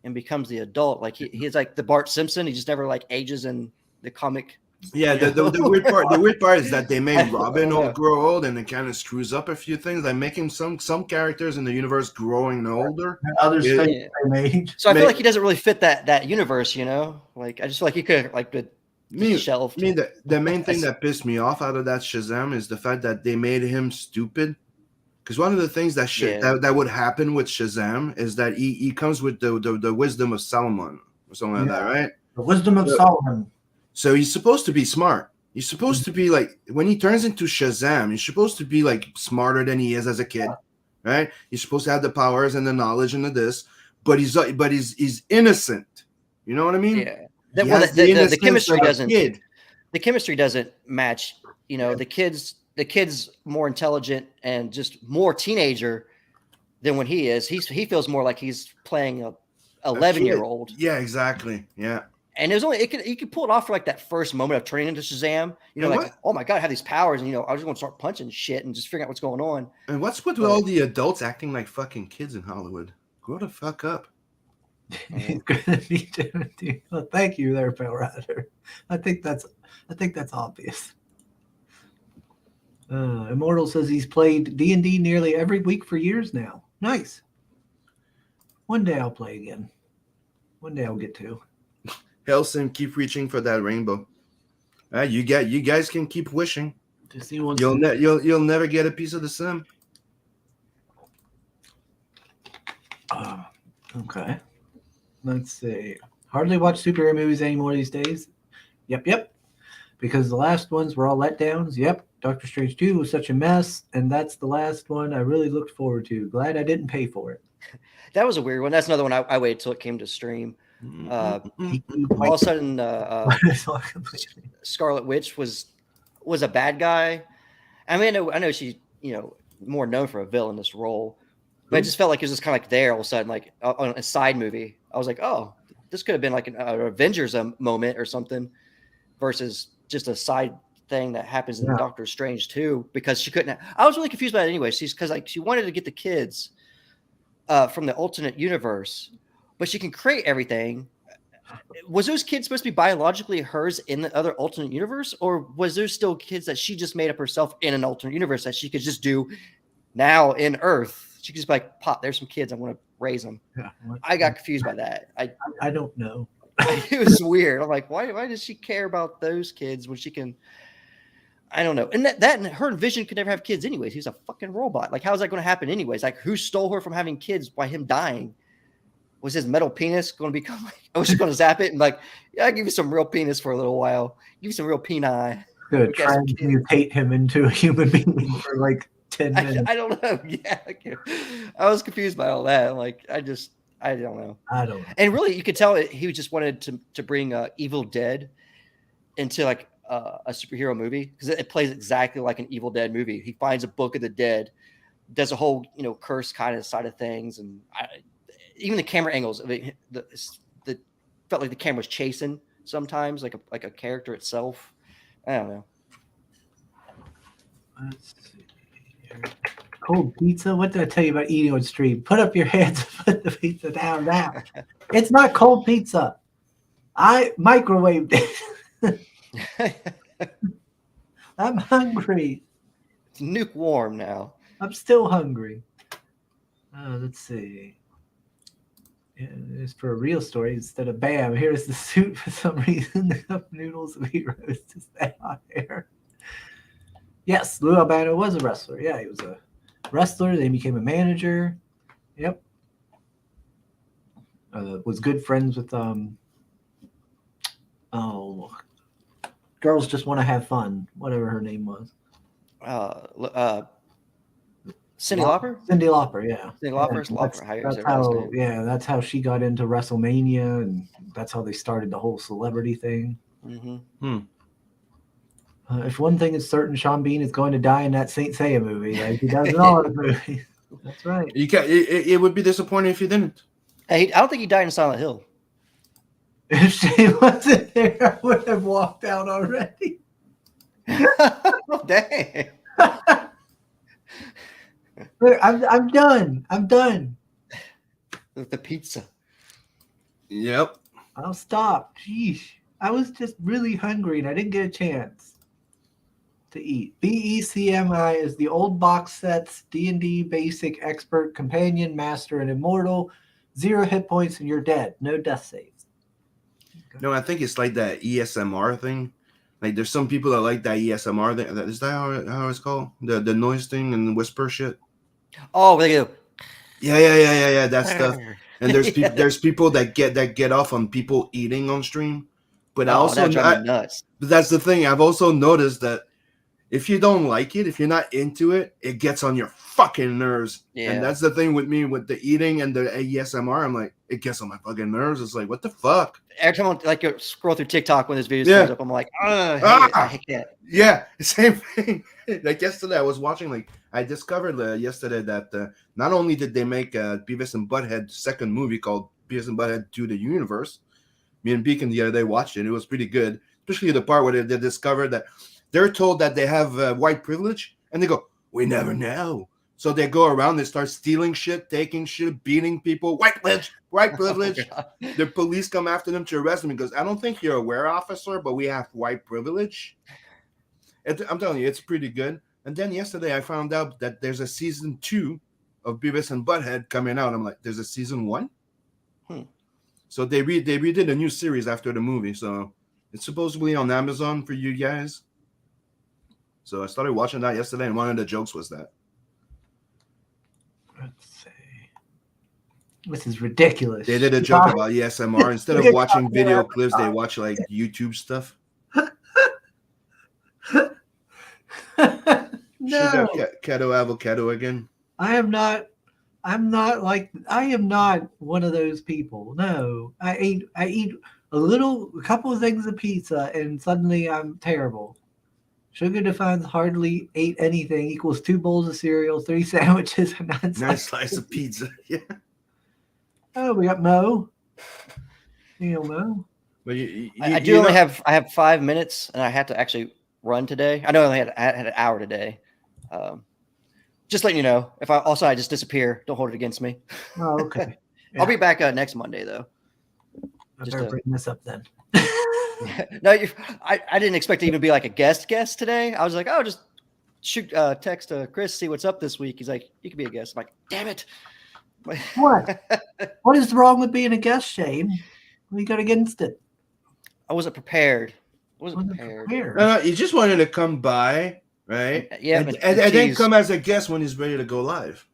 S2: and becomes the adult. Like he's like the Bart Simpson. He just never like ages in the comic.
S3: Yeah, the weird part is that they made Robin grow old, and it kind of screws up a few things, like making some characters in the universe growing older.
S1: Others they made.
S2: So I feel like he doesn't really fit that universe, Like I just feel like he could like shelved.
S3: The main thing that pissed me off out of that Shazam is the fact that they made him stupid. Because one of the things that would happen with Shazam is that he comes with the wisdom of Solomon or something like that, right?
S1: The wisdom of Solomon.
S3: So he's supposed to be smart. He's supposed to be like, when he turns into Shazam, he's supposed to be like smarter than he is as a kid, right? He's supposed to have the powers and the knowledge and this, but he's innocent. You know what I mean?
S2: Yeah. The chemistry doesn't. The chemistry doesn't match. The kid's more intelligent and just more teenager than when he is. He feels more like he's playing a 11-year-old.
S3: Yeah, exactly. Yeah.
S2: And there's only you could pull it off for like that first moment of turning into Shazam. Oh my god, I have these powers, and I was just going to start punching shit and just figuring out what's going on.
S3: And what's with all the adults acting like fucking kids in Hollywood? Grow the fuck up.
S1: He's gonna be doing. Well, thank you, there, Pale Rider. I think that's obvious. Immortal says he's played D&D nearly every week for years now. Nice. One day I'll play again. One day I'll get to.
S3: Hellsim, keep reaching for that rainbow. You guys can keep wishing. You'll never get a piece of the sim.
S1: Okay. Let's see. Hardly watch superhero movies anymore these days. Yep. Because the last ones were all letdowns. Yep. Doctor Strange 2 was such a mess, and that's the last one I really looked forward to. Glad I didn't pay for it.
S2: That was a weird one. That's another one I waited till it came to stream. All of a sudden, Scarlet Witch was a bad guy. I mean, I know she's more known for a villainous role, but I just felt like it was just kind of like there all of a sudden, like on a side movie. I was like, oh, this could have been like an Avengers moment or something, versus just a side thing that happens in Doctor Strange 2, because she couldn't. I was really confused by it anyway. Because she wanted to get the kids from the alternate universe, but she can create everything. Was those kids supposed to be biologically hers in the other alternate universe, or was there still kids that she just made up herself in an alternate universe that she could just do now in Earth? She could just be like, "Pop, there's some kids. I want to raise them." Yeah, I got confused by that.
S1: I don't know.
S2: It was weird. I'm like, why does she care about those kids when she can? I don't know. And that and her and Vision could never have kids anyways. He's a fucking robot. Like, how is that going to happen anyways? Like, who stole her from having kids by him dying? Was his metal penis going to become like, I was just going to zap it and like, yeah, I'll give you some real penis for a little while. Give you some real peni.
S1: Good. Transmutate him into a human being for like 10 minutes.
S2: I don't know. Yeah. I was confused by all that. Like, I don't know.
S1: I don't know.
S2: And really, you could tell he just wanted to bring Evil Dead into like a superhero movie, because it plays exactly like an Evil Dead movie. He finds a book of the dead, does a whole curse kind of side of things, and even the camera angles of it, the felt like the camera was chasing sometimes, like a character itself. I don't know.
S1: Let's see here. Cold pizza. What did I tell you about eating on stream? Put up your hands and put the pizza down now. It's not cold pizza. I microwaved it. I'm hungry.
S2: It's lukewarm now.
S1: I'm still hungry. Let's see. Yeah, it's for a real story instead of bam. Here's the suit for some reason. The cup noodles of heroes to stay on air. Yes, Lou Albano was a wrestler. Yeah, he was a wrestler. Then he became a manager. Yep. Was good friends with Girls Just Want to Have Fun, whatever her name was.
S2: Cyndi Lauper?
S1: Cyndi Lauper, yeah.
S2: Cyndi Lauper.
S1: Yeah, that's how she got into WrestleMania, and that's how they started the whole celebrity thing.
S2: Mm-hmm.
S1: If one thing is certain, Sean Bean is going to die in that Saint Seiya movie, like he does in all the movies. That's right.
S3: You can't. It would be disappointing if you didn't.
S2: Hey, I don't think he died in Silent Hill.
S1: If she wasn't there, I would have walked out already.
S2: Dang.
S1: I'm done. I'm done.
S2: With the pizza.
S3: Yep.
S1: I'll stop. Jeez. I was just really hungry and I didn't get a chance to eat. BECMI is the old box sets, D&D basic, expert, companion, master, and immortal. 0 hit points and you're dead. No death saves.
S3: No, I think it's like that ESMR thing. Like there's some people that like that ESMR thing. Is that how it's called? The noise thing and whisper shit.
S2: Oh, they go.
S3: Yeah. That stuff. And there's people that get off on people eating on stream. But
S2: nuts.
S3: But that's the thing. I've also noticed that if you don't like it, if you're not into it, it gets on your fucking nerves.
S2: Yeah.
S3: And that's the thing with me with the eating and the ASMR. I'm like, it gets on my fucking nerves. It's like, what the fuck?
S2: Every time I scroll through TikTok when this video comes up, I'm like, I hate that.
S3: Yeah, same thing. Like yesterday, I was watching. I discovered yesterday that not only did they make Beavis and Butthead second movie called Beavis and Butthead to the Universe. Me and Beacon the other day watched it. It was pretty good, especially the part where they discovered that they're told that they have white privilege, and they go, "We never know." So they go around, they start stealing shit, taking shit, beating people. White privilege. The police come after them to arrest them because I don't think you're aware, officer, but we have white privilege. I'm telling you, it's pretty good. And then yesterday I found out that there's a season 2 of Beavis and Butthead coming out. I'm like, there's a season 1? So they redid a new series after the movie. So it's supposedly on Amazon for you guys. So I started watching that yesterday, and one of the jokes was that.
S1: Let's see. This is ridiculous.
S3: They did a joke about ASMR. Instead of watching video clips, they watch like YouTube stuff.
S1: No.
S3: Keto avocado again.
S1: I'm not one of those people. No. I eat a couple of things of pizza and suddenly I'm terrible. Sugar defines hardly ate anything equals 2 bowls of cereal, 3 sandwiches, and 9
S3: nice slice of pizza. Yeah.
S1: Oh, we got Mo. You know Mo.
S3: But
S2: I have 5 minutes, and I have to actually run today. I know I only had an hour today. Just letting you know. If I just disappear, don't hold it against me.
S1: Oh, okay. Yeah.
S2: I'll be back next Monday though.
S1: I better bring this up then.
S2: No, I didn't expect to even be like a guest today. I was like, oh, just shoot text Chris, see what's up this week. He's like, you can be a guest. I'm like, damn it.
S1: What? What is wrong with being a guest, Shane? What you got against it?
S2: I wasn't prepared. prepared.
S3: No, he just wanted to come by, right?
S2: Yeah,
S3: and then come as a guest when he's ready to go live.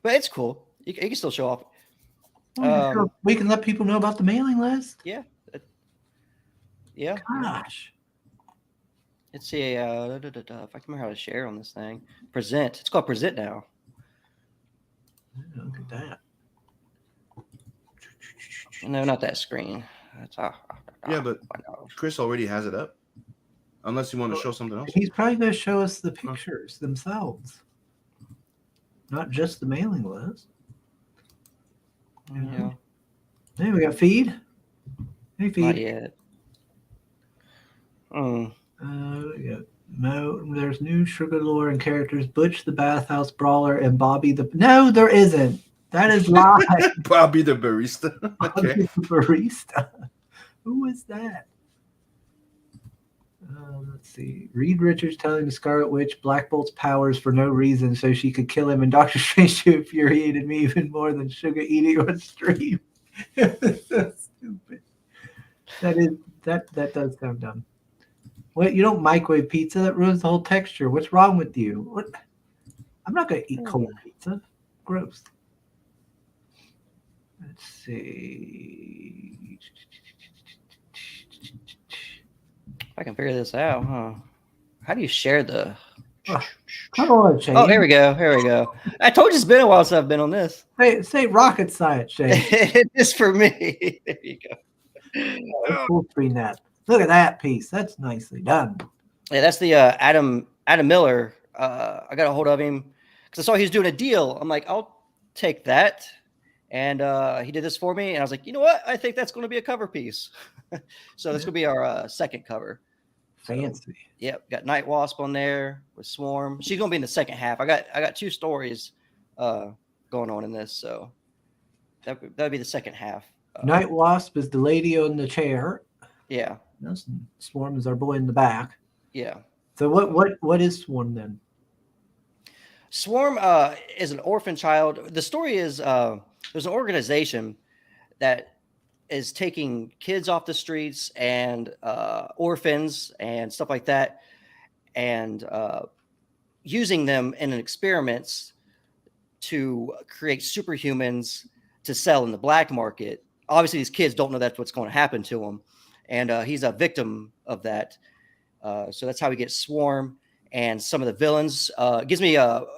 S2: But it's cool. You can still show up.
S1: We can let people know about the mailing list.
S2: Yeah. Yeah.
S1: Gosh.
S2: Let's see. If I can remember how to share on this thing. Present. It's called Present now.
S1: Look at that.
S2: No, not that screen. That's
S3: yeah, but Chris already has it up. Unless you want to show something else.
S1: He's probably going to show us the pictures themselves. Not just the mailing list.
S2: Yeah.
S1: Hey, we got feed. Hey, feed.
S2: Not yet.
S1: We got there's new Sugar Lore and characters. Butch the Bathhouse Brawler and Bobby the... No, there isn't. That is live.
S3: Bobby the Barista.
S1: Okay. Bobby the Barista. Who is that? Let's see. Reed Richards telling the Scarlet Witch Black Bolt's powers for no reason so she could kill him, and Doctor Strange infuriated me even more than Sugar eating on stream. So stupid. That does sound dumb. What, you don't microwave pizza? That ruins the whole texture. What's wrong with you? What? I'm not going to eat cold pizza. Gross. Let's see.
S2: If I can figure this out, huh? How do you share the...
S1: Come on, Shane.
S2: Oh, here we go. I told you it's been a while since I've been on this.
S1: Say rocket science, Shane.
S2: It is for me. There you go.
S1: Full screen that. Look at that piece. That's nicely done.
S2: Yeah, that's the Adam Miller. I got a hold of him because I saw he was doing a deal. I'm like, I'll take that. And he did this for me, and I was like, you know what? I think that's going to be a cover piece. So this will be our second cover.
S1: Fancy.
S2: So, yep, got Night Wasp on there with Swarm. She's going to be in the second half. I got 2 stories going on in this, so that'd be the second half.
S1: Night Wasp is the lady on the chair.
S2: Yeah.
S1: Swarm is our boy in the back.
S2: Yeah.
S1: So what is Swarm then?
S2: Swarm is an orphan child. The story is there's an organization that is taking kids off the streets and orphans and stuff like that, and using them in experiments to create superhumans to sell in the black market. Obviously, these kids don't know that's what's going to happen to them, and he's a victim of that. So that's how we get Swarm. And some of the villains gives me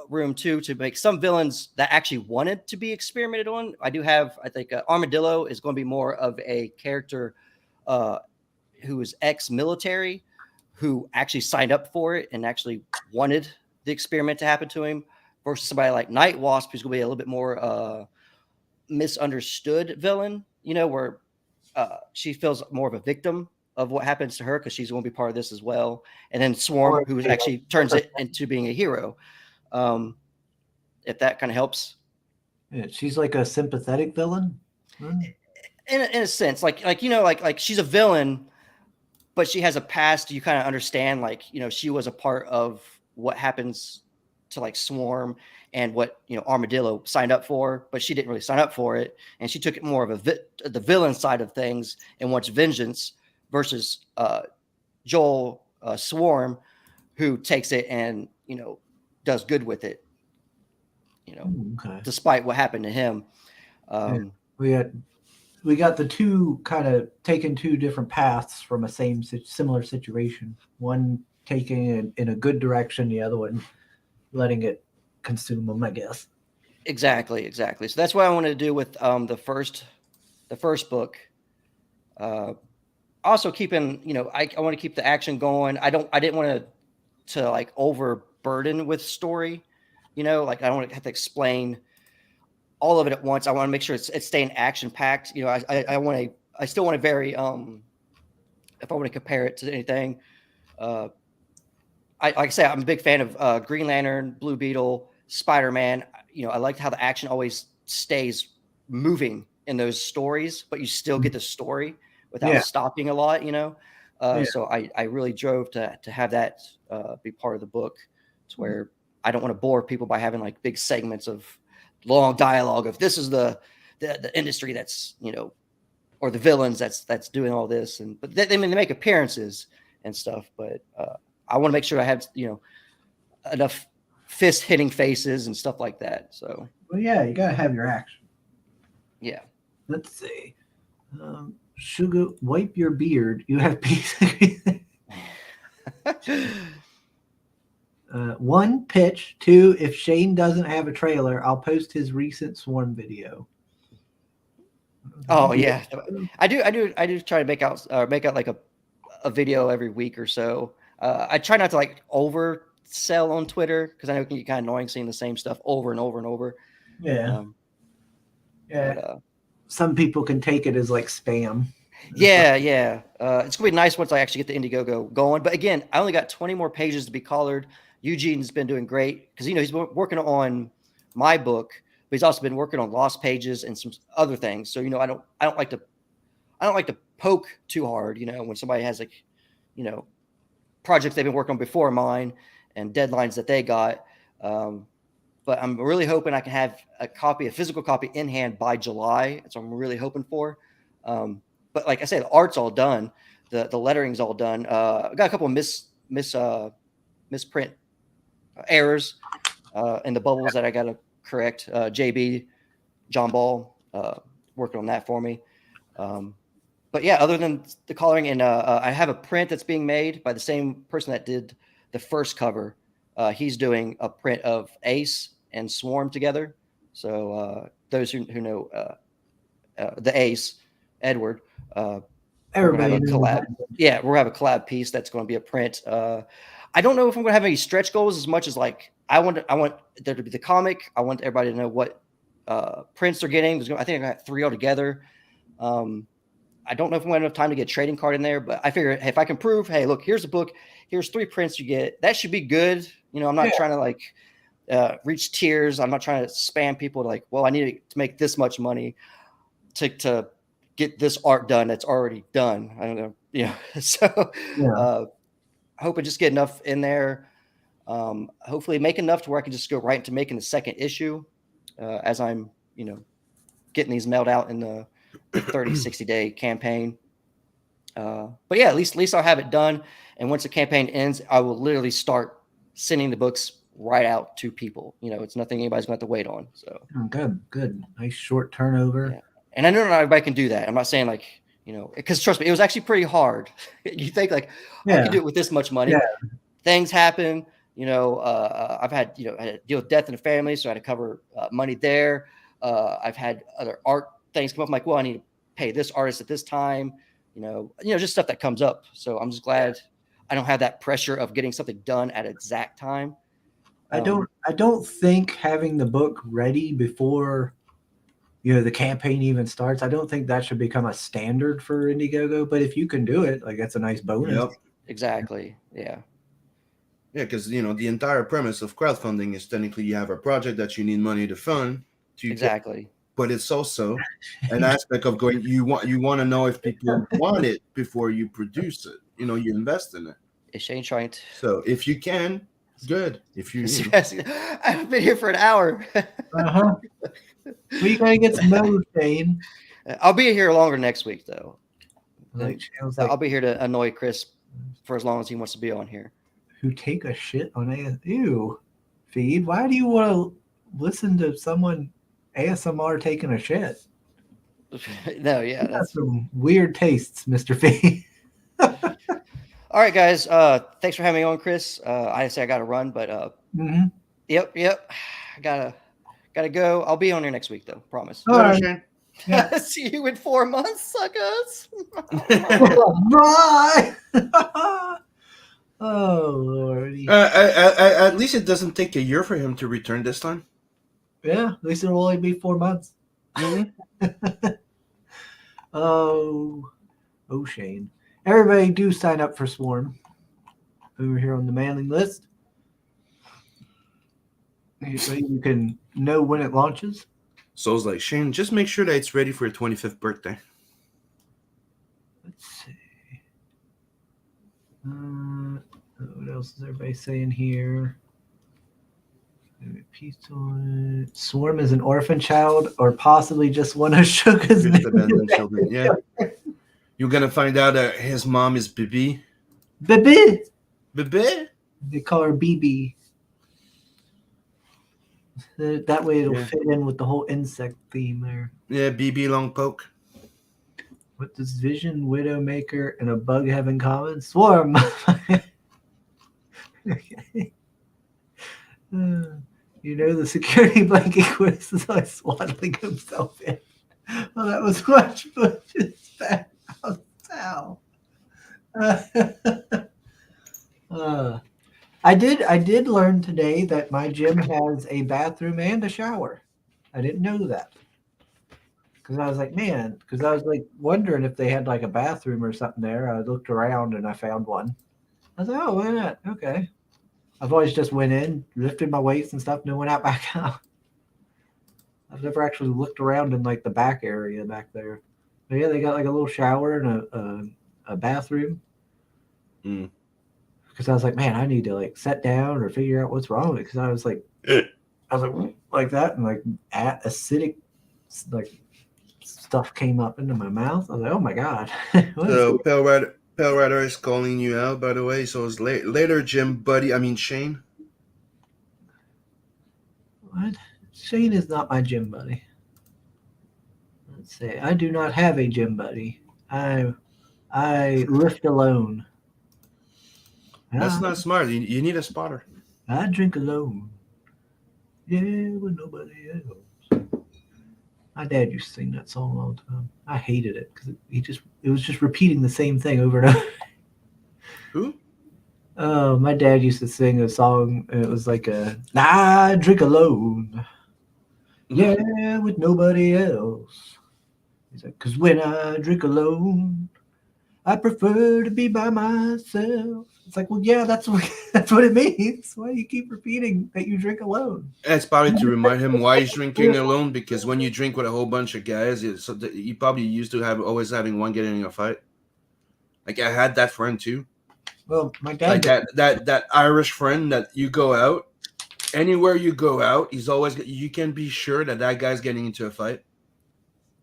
S2: room too to make some villains that actually wanted to be experimented on. I think Armadillo is going to be more of a character who is ex-military, who actually signed up for it and actually wanted the experiment to happen to him, versus somebody like Night Wasp, who's going to be a little bit more misunderstood villain, where she feels more of a victim of what happens to her because she's going to be part of this as well. And then Swarm, who actually turns it into being a hero. If that kind of helps.
S1: Yeah, she's like a sympathetic villain.
S2: In a sense, like she's a villain, but she has a past. You kind of understand, she was a part of what happens to like Swarm and what Armadillo signed up for, but she didn't really sign up for it, and she took it more of the villain side of things and wants vengeance, versus Joel Swarm, who takes it and does good with it, despite what happened to him.
S1: We got the two kind of taking 2 different paths from a similar situation. One taking it in a good direction, the other one letting it consume them, I guess.
S2: Exactly. So that's what I wanted to do with the first book. Also keeping, I want to keep the action going. I didn't want to like overburden with story, I don't want to have to explain all of it at once. I want to make sure it's staying action packed. I still want to vary. If I want to compare it to anything, like I say, I'm a big fan of Green Lantern, Blue Beetle, Spider-Man. I like how the action always stays moving in those stories, but you still get the story without stopping a lot, So I really drove to have that be part of the book, to where I don't want to bore people by having like big segments of long dialogue of this is the industry that's, or the villains that's doing all this. But they make appearances and stuff, but I want to make sure I have, enough fist hitting faces and stuff like that. So,
S1: well, yeah, you got to have your action.
S2: Yeah.
S1: Let's see. Sugar, wipe your beard. You have basically 1 pitch. 2, if Shane doesn't have a trailer, I'll post his recent Swarm video.
S2: Oh yeah, I do try to make out like a video every week or so. I try not to like oversell on Twitter, because I know it can get kind of annoying seeing the same stuff over and over and over.
S1: Yeah. But, some people can take it as like spam.
S2: Yeah. It's gonna be nice once I actually get the Indiegogo going. But again, I only got 20 more pages to be colored. Eugene's been doing great because he's been working on my book, but he's also been working on Lost Pages and some other things. So I don't like to poke too hard. When somebody has like projects they've been working on before mine and deadlines that they got. But I'm really hoping I can have a physical copy in hand by July. That's what I'm really hoping for. But like I say, the art's all done. The lettering's all done. I got a couple of misprint errors in the bubbles that I got to correct. JB, John Ball, working on that for me. But yeah, other than the coloring, and I have a print that's being made by the same person that did the first cover. He's doing a print of Ace and Swarm together. So those who know the Ace, Edward,
S1: everybody
S2: collab. Yeah, we'll have a collab piece that's going to be a print. I don't know if I'm going to have any stretch goals as much as like I want there to be the comic. I want everybody to know what prints they're getting. I think I got 3 altogether. I don't know if I'm going to have enough time to get a trading card in there, but I figure if I can prove, hey, look, here's a book, here's 3 prints you get, that should be good. You know, I'm not trying to like reach tiers. I'm not trying to spam people to like, well, I need to make this much money to get this art done that's already done. I don't know. Yeah. So I hope I just get enough in there. Hopefully make enough to where I can just go right into making the second issue as I'm, you know, getting these mailed out in the 30, 60 day campaign. But yeah, at least I'll have it done. And once the campaign ends, I will literally start sending the books right out to people. You know, it's nothing anybody's going to have to wait on. So
S1: good. Nice short turnover.
S2: Yeah. And I know not everybody can do that. I'm not saying like, you know, because trust me, it was actually pretty hard. You think like, I can do it with this much money. Yeah. Things happen. You know, I've had, you know, I had to deal with death in the family, so I had to cover money there. I've had other art things come up. I'm like, well, I need to pay this artist at this time. You know, just stuff that comes up. So I'm just glad I don't have that pressure of getting something done at exact time.
S1: I don't think having the book ready before, you know, the campaign even starts, I don't think that should become a standard for Indiegogo. But if you can do it, like that's a nice bonus.
S3: Yep.
S2: Exactly. Yeah.
S3: Yeah, because you know the entire premise of crowdfunding is technically you have a project that you need money to fund.
S2: Exactly.
S3: But it's also an aspect of going. You want to know if people want it before you produce it. You know, you invest in it.
S2: Exchange right.
S3: So if you can, good. If you,
S2: I've been here for an hour.
S1: We gotta get some more, Shane.
S2: I'll be here longer next week, though.
S1: I'll
S2: be here to annoy Chris for as long as he wants to be on here.
S1: Who take a shit on ew feed? Why do you want to listen to someone ASMR taking a shit?
S2: No, yeah,
S1: that's some weird tastes, Mr. Feed.
S2: All right, guys. Thanks for having me on, Chris. I say I got to run, but yep. I gotta go. I'll be on here next week, though. Promise.
S1: All right.
S2: Yeah. See you in 4 months, suckers.
S1: Bye. Oh Lordy.
S3: At least it doesn't take a year for him to return this time.
S1: Yeah, at least it'll only be 4 months.
S3: Mm-hmm.
S1: Oh, Shane. Everybody do sign up for Swarm over here on the mailing list. So you can know when it launches.
S3: So it's like, Shane, just make sure that it's ready for your 25th birthday.
S1: Let's see. What else is everybody saying here? Piece on it. Swarm is an orphan child or possibly just one of Sugar's
S3: children. Yeah. You're going to find out that his mom is Bibi.
S1: Bibi?
S3: Bibi?
S1: They call her BB. That way it'll fit in with the whole insect theme there.
S3: Yeah, BB Long Poke.
S1: What does Vision, Widowmaker, and a bug have in common? Swarm. Okay. You know the security blanket quiz is like swaddling himself in. Well, that was much Bush's fat house towel. I did learn today that my gym has a bathroom and a shower. I didn't know that. Because I was like, wondering if they had like a bathroom or something there. I looked around and I found one. I was like, oh, why not? Okay. I've always just went in, lifted my weights and stuff, and then went out back out. I've never actually looked around in like the back area back there. But yeah, they got like a little shower and a bathroom. Because I was like, man, I need to like sit down or figure out what's wrong with it. Because I was like that, and like acidic like stuff came up into my mouth. I was like, oh my god.
S3: So Pale Rider is calling you out, by the way. So it's later, gym buddy. I mean Shane.
S1: What? Shane is not my gym buddy. Let's see. I do not have a gym buddy. I lift alone.
S3: That's not smart. You need a spotter.
S1: I drink alone. Yeah, with nobody else. My dad used to sing that song all the time. I hated it because it was just repeating the same thing over and over.
S3: Who?
S1: My dad used to sing a song. And it was like I drink alone. Yeah, with nobody else. He's like, because when I drink alone, I prefer to be by myself. It's like, well, yeah, that's what that's what it means. Why do you keep repeating that you drink alone?
S3: It's probably to remind him why he's drinking alone, because when you drink with a whole bunch of guys, you probably used to have always having one getting in a fight. Like I had that friend too.
S1: Well, my dad
S3: Like
S1: did.
S3: that Irish friend that you go out, anywhere you go out, he's always, you can be sure that guy's getting into a fight.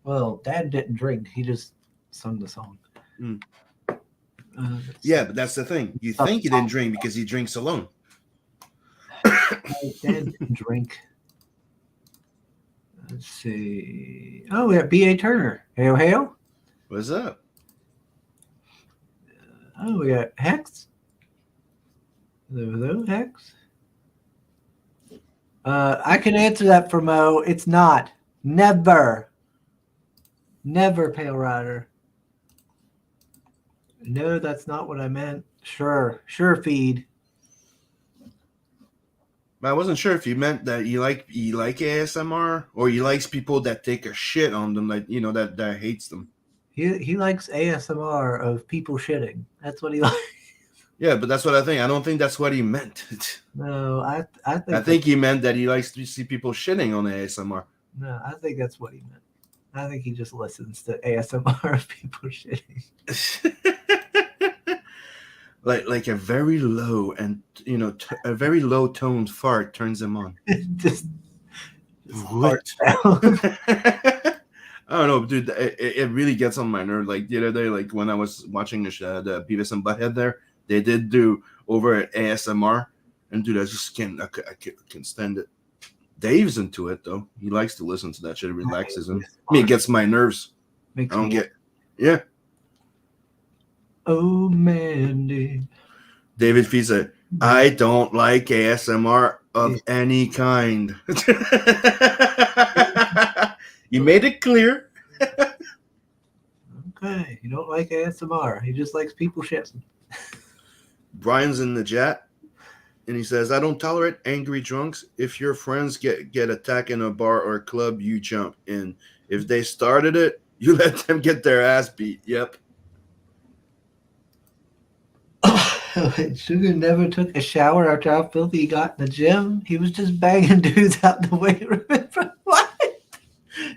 S1: Well, Dad didn't drink. He just sung the song.
S3: Mm. Yeah, but that's the thing. You think he didn't drink because he drinks alone.
S1: Dad didn't drink. Let's see. Oh, we got B.A. Turner. Hail, hail.
S3: What's up?
S1: Oh, we got Hex. Hello, Hex. I can answer that for Mo. It's not. Never. Never, Pale Rider. No, that's not what I meant. Sure. Sure, feed.
S3: I wasn't sure if you meant that you like ASMR or he likes people that take a shit on them, like, you know, that hates them.
S1: He likes ASMR of people shitting. That's what he likes.
S3: Yeah, but that's what I think. I don't think that's what he meant.
S1: No, I
S3: think he meant that he likes to see people shitting on ASMR.
S1: No, I think that's what he meant. I think he just listens to ASMR of people shitting.
S3: like a very low and, you know, a very low toned fart turns him on.
S1: just
S3: what? I don't know, dude. It really gets on my nerve. Like the other day, like when I was watching the Beavis and Butthead, there they did do over at ASMR, and dude, I just can't stand it. Dave's into it though. He likes to listen to that shit. It relaxes him. I mean, it gets my nerves. I don't get. Yeah.
S1: Oh, Mandy.
S3: David Fee said, I don't like ASMR of any kind. You made it clear.
S1: Okay. You don't like ASMR. He just likes people shitting.
S3: Brian's in the chat, and he says, I don't tolerate angry drunks. If your friends get attacked in a bar or a club, you jump in. If they started it, you let them get their ass beat. Yep.
S1: Sugar never took a shower after how filthy he got in the gym. He was just banging dudes out the weight room. What?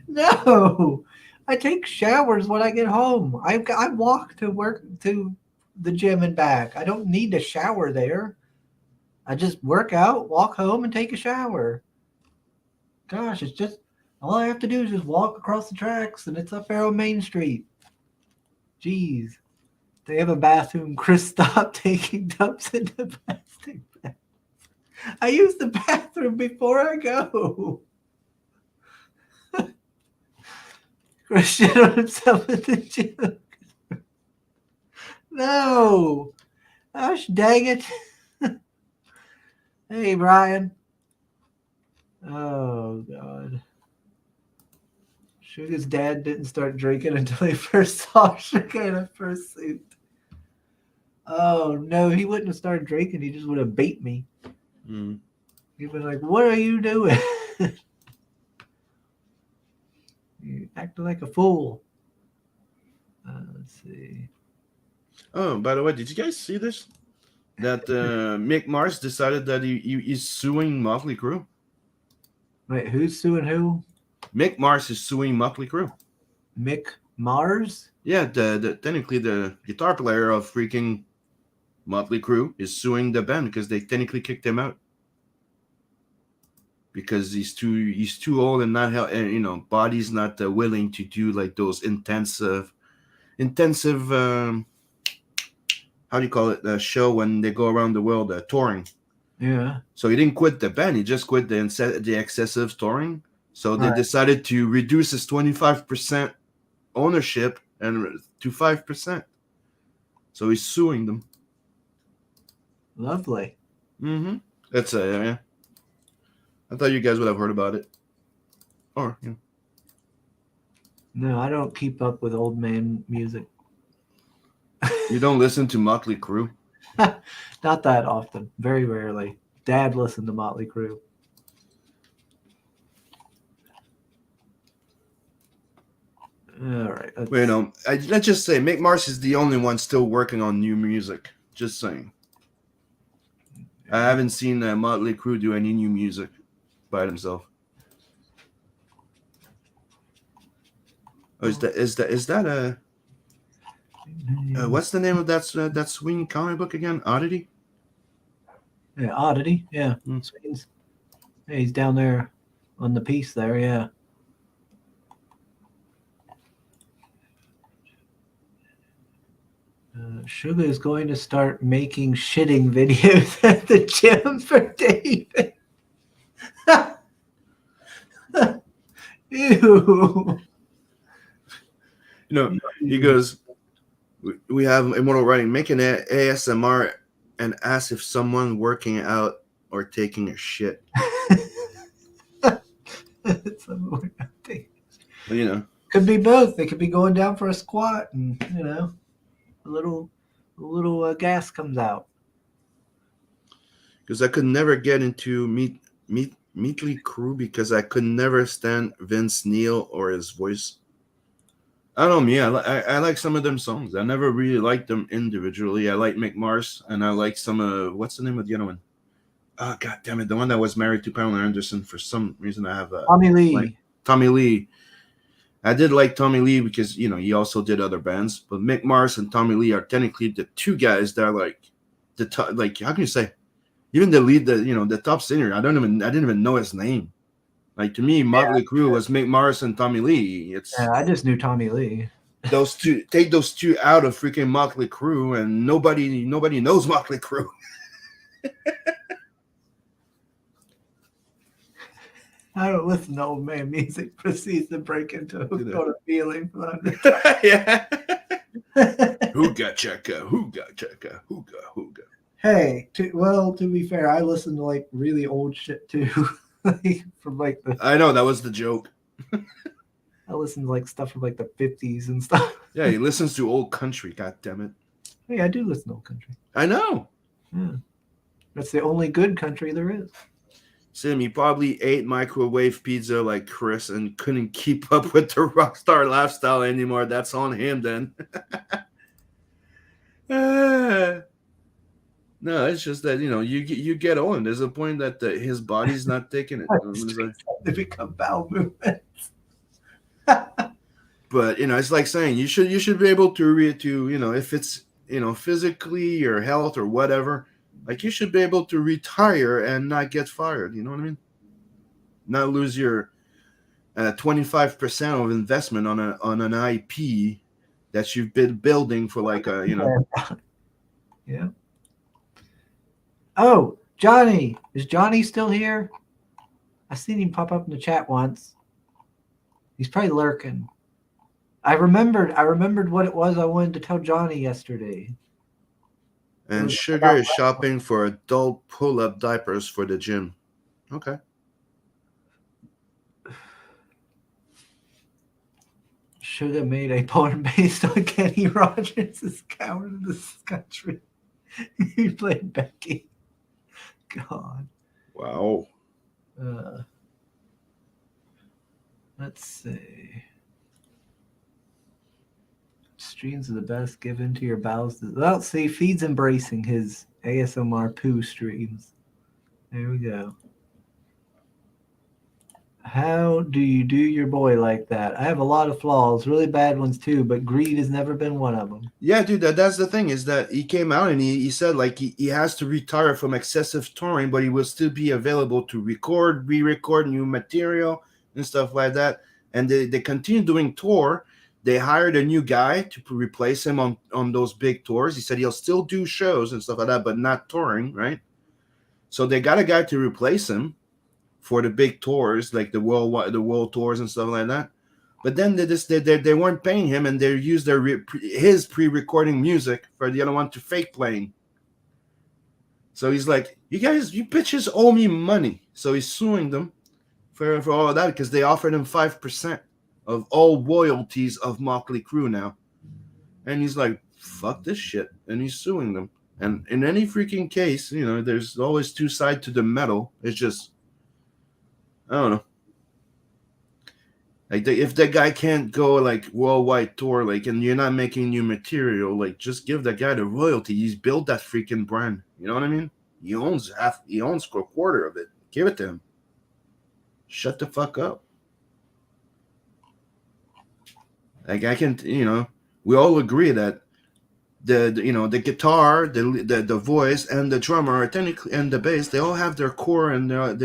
S1: No. I take showers when I get home. I walk to work to the gym and back. I don't need to shower there. I just work out, walk home, and take a shower. Gosh, it's just all I have to do is just walk across the tracks, and it's up there on Main Street. Jeez. They have a bathroom. Chris, stop taking dumps in the plastic bag. I use the bathroom before I go. Chris shit on himself at the gym. No. Gosh, dang it. Hey, Brian. Oh, God. Sugar's dad didn't start drinking until he first saw Sugar in a fursuit. Oh, no, he wouldn't have started drinking. He just would have beat me.
S3: Mm.
S1: He'd been like, what are you doing? You acting like a fool. Let's see.
S3: Oh, by the way, did you guys see this? That Mick Mars decided that he's suing Motley Crue.
S1: Wait, who's suing who?
S3: Mick Mars is suing Motley Crue.
S1: Mick Mars?
S3: Yeah, technically the guitar player of freaking Motley Crue is suing the band because they technically kicked him out because he's too old and not body's not willing to do like those intensive how do you call it, show when they go around the world touring.
S1: Yeah.
S3: So he didn't quit the band, he just quit the excessive touring. So they decided to reduce his 25% ownership and to 5%. So he's suing them.
S1: Lovely.
S3: Mm-hmm. That's yeah. I thought you guys would have heard about it. Or
S1: No, I don't keep up with old man music.
S3: You don't listen to Motley Crue?
S1: Not that often. Very rarely. Dad listened to Motley Crue. All right.
S3: Let's just say Mick Mars is the only one still working on new music. Just saying. I haven't seen Motley Crue do any new music by themselves. Oh, is that a what's the name of that swing comic book again? Oddity?
S1: Yeah, Oddity. Yeah. Swings. Yeah, he's down there on the piece there. Yeah. Suga is going to start making shitting videos at the gym for David. Ew.
S3: He goes, we have Immortal writing, make an ASMR and ask if someone working out or taking a shit.
S1: Could be both. They could be going down for a squat and, a little gas comes out.
S3: Because I could never get into Motley Crue because I could never stand Vince Neil or his voice. I don't know me. I like some of them songs. I never really liked them individually. I like Mick Mars, and I like some of what's the name of the other one? Oh, God damn it! The one that was married to Pamela Anderson. For some reason, I have
S1: Tommy Lee.
S3: Like, Tommy Lee. I did like Tommy Lee because he also did other bands. But Mick Mars and Tommy Lee are technically the two guys that are like the top. Like, how can you say? Even the lead, the top singer. I didn't even know his name. Like, to me, Motley Crue was Mick Mars and Tommy Lee.
S1: I just knew Tommy Lee.
S3: Those two, take those two out of freaking Motley Crue, and nobody knows Motley Crue.
S1: I don't listen to old man music. Proceeds to break into a feeling.
S3: Yeah. Hooga checka, hooga checka, hooga hooga.
S1: Hey, to be fair, I listen to like really old shit too. From like
S3: I know, that was the joke.
S1: I listen to like stuff from like the 50s and stuff.
S3: Yeah, he listens to old country. God damn it.
S1: Hey, I do listen to old country.
S3: I know.
S1: Yeah, that's the only good country there is.
S3: Sim, he probably ate microwave pizza like Chris and couldn't keep up with the rock star lifestyle anymore. That's on him then. No, it's just that you get on. There's a point that his body's not taking it.
S1: They become bowel movements.
S3: But it's like saying you should be able to if it's physically or health or whatever, like you should be able to retire and not get fired. You know what I mean? Not lose your 25% of investment on an IP that you've been building for like
S1: Yeah. Oh, Johnny. Is Johnny still here? I seen him pop up in the chat once. He's probably lurking. I remembered what it was I wanted to tell Johnny yesterday.
S3: And Sugar is shopping for adult pull-up diapers for the gym. Okay.
S1: Sugar made a porn based on Kenny Rogers' Coward in this Country. He played Becky. God.
S3: Wow.
S1: Let's see. Streams are the best given to your bowels. Well, see, Feed's embracing his ASMR poo streams. There we go. How do you do your boy like that? I have a lot of flaws, really bad ones too, but greed has never been one of them.
S3: Yeah, dude, that's the thing, is that he came out and he said like he has to retire from excessive touring, but he will still be available to record, re-record new material and stuff like that. And they continue doing tour. They hired a new guy to replace him on those big tours. He said he'll still do shows and stuff like that, but not touring, right? So they got a guy to replace him for the big tours, like the world tours and stuff like that. But then they weren't paying him, and they used his pre-recording music for the other one to fake playing. So he's like, you bitches owe me money. So he's suing them for all of that because they offered him 5% of all royalties of Motley Crue now. And he's like, fuck this shit. And he's suing them. And in any freaking case, there's always two sides to the medal. It's just, I don't know. Like if the guy can't go like worldwide tour, like, and you're not making new material, like just give that guy the royalty. He's built that freaking brand. You know what I mean? He owns a quarter of it. Give it to him. Shut the fuck up. Like I can, we all agree that the guitar, the voice, and the drummer, and the bass, they all have their core and their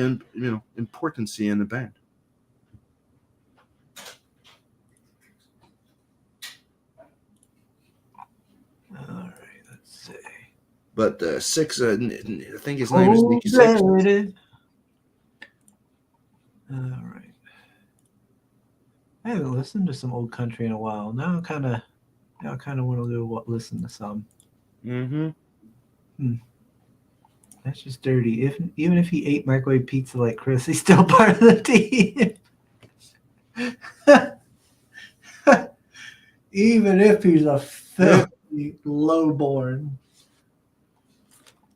S3: importance in the band.
S1: All right, let's see.
S3: But 6, I think his name is Nikki Sixx.
S1: All right. I haven't listened to some old country in a while. Now I kind of want to listen to some. That's just dirty. Even if he ate microwave pizza like Chris, he's still part of the team. Even if he's a filthy lowborn.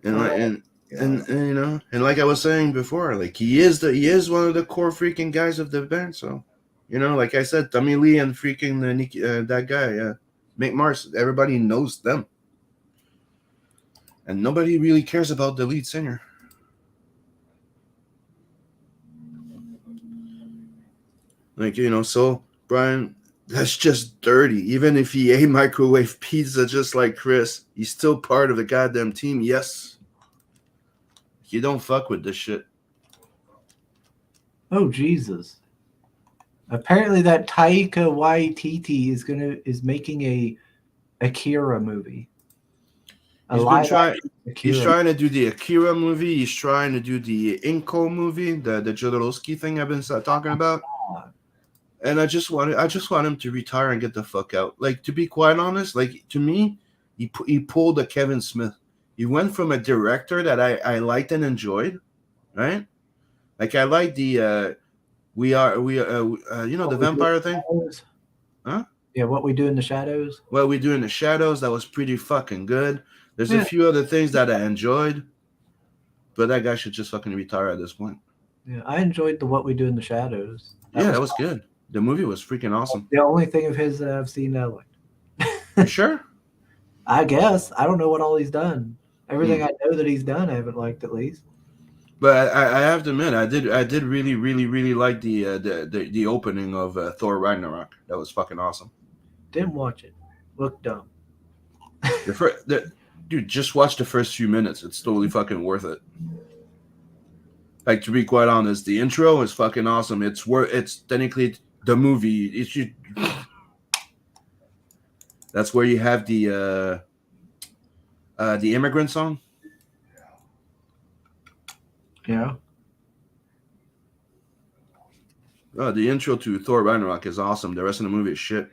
S3: And like I was saying before, like he is one of the core freaking guys of the band. So, like I said, Tommy Lee and freaking that guy, Mick Mars, everybody knows them, and nobody really cares about the lead singer. Like so Brian, that's just dirty. Even if he ate microwave pizza just like Chris, he's still part of the goddamn team. Yes. You don't fuck with this shit.
S1: Oh Jesus! Apparently, that Taika Waititi is making a Akira movie.
S3: He's trying to do the Akira movie. He's trying to do the Inko movie, the Jodorowsky thing I've been talking about. And I just want him to retire and get the fuck out. Like, to be quite honest, like to me, he pulled a Kevin Smith. He went from a director that I liked and enjoyed, right? Like I like the the vampire thing, huh?
S1: Yeah, What We Do in the Shadows.
S3: What We Do in the Shadows, that was pretty fucking good. There's a few other things that I enjoyed, but that guy should just fucking retire at this point.
S1: Yeah, I enjoyed the What We Do in the Shadows.
S3: That was good. The movie was freaking awesome.
S1: The only thing of his that I've seen that like.
S3: You sure?
S1: I guess. I don't know what all he's done. Everything I know that he's done, I haven't liked at least.
S3: But I have to admit, I did really, really, really like the opening of Thor Ragnarok. That was fucking awesome.
S1: Didn't watch it. Looked dumb.
S3: Dude, just watch the first few minutes. It's totally fucking worth it. Like, to be quite honest, the intro is fucking awesome. It's technically the movie. That's where you have the immigrant song.
S1: Yeah.
S3: Oh, the intro to Thor Ragnarok is awesome. The rest of the movie is shit.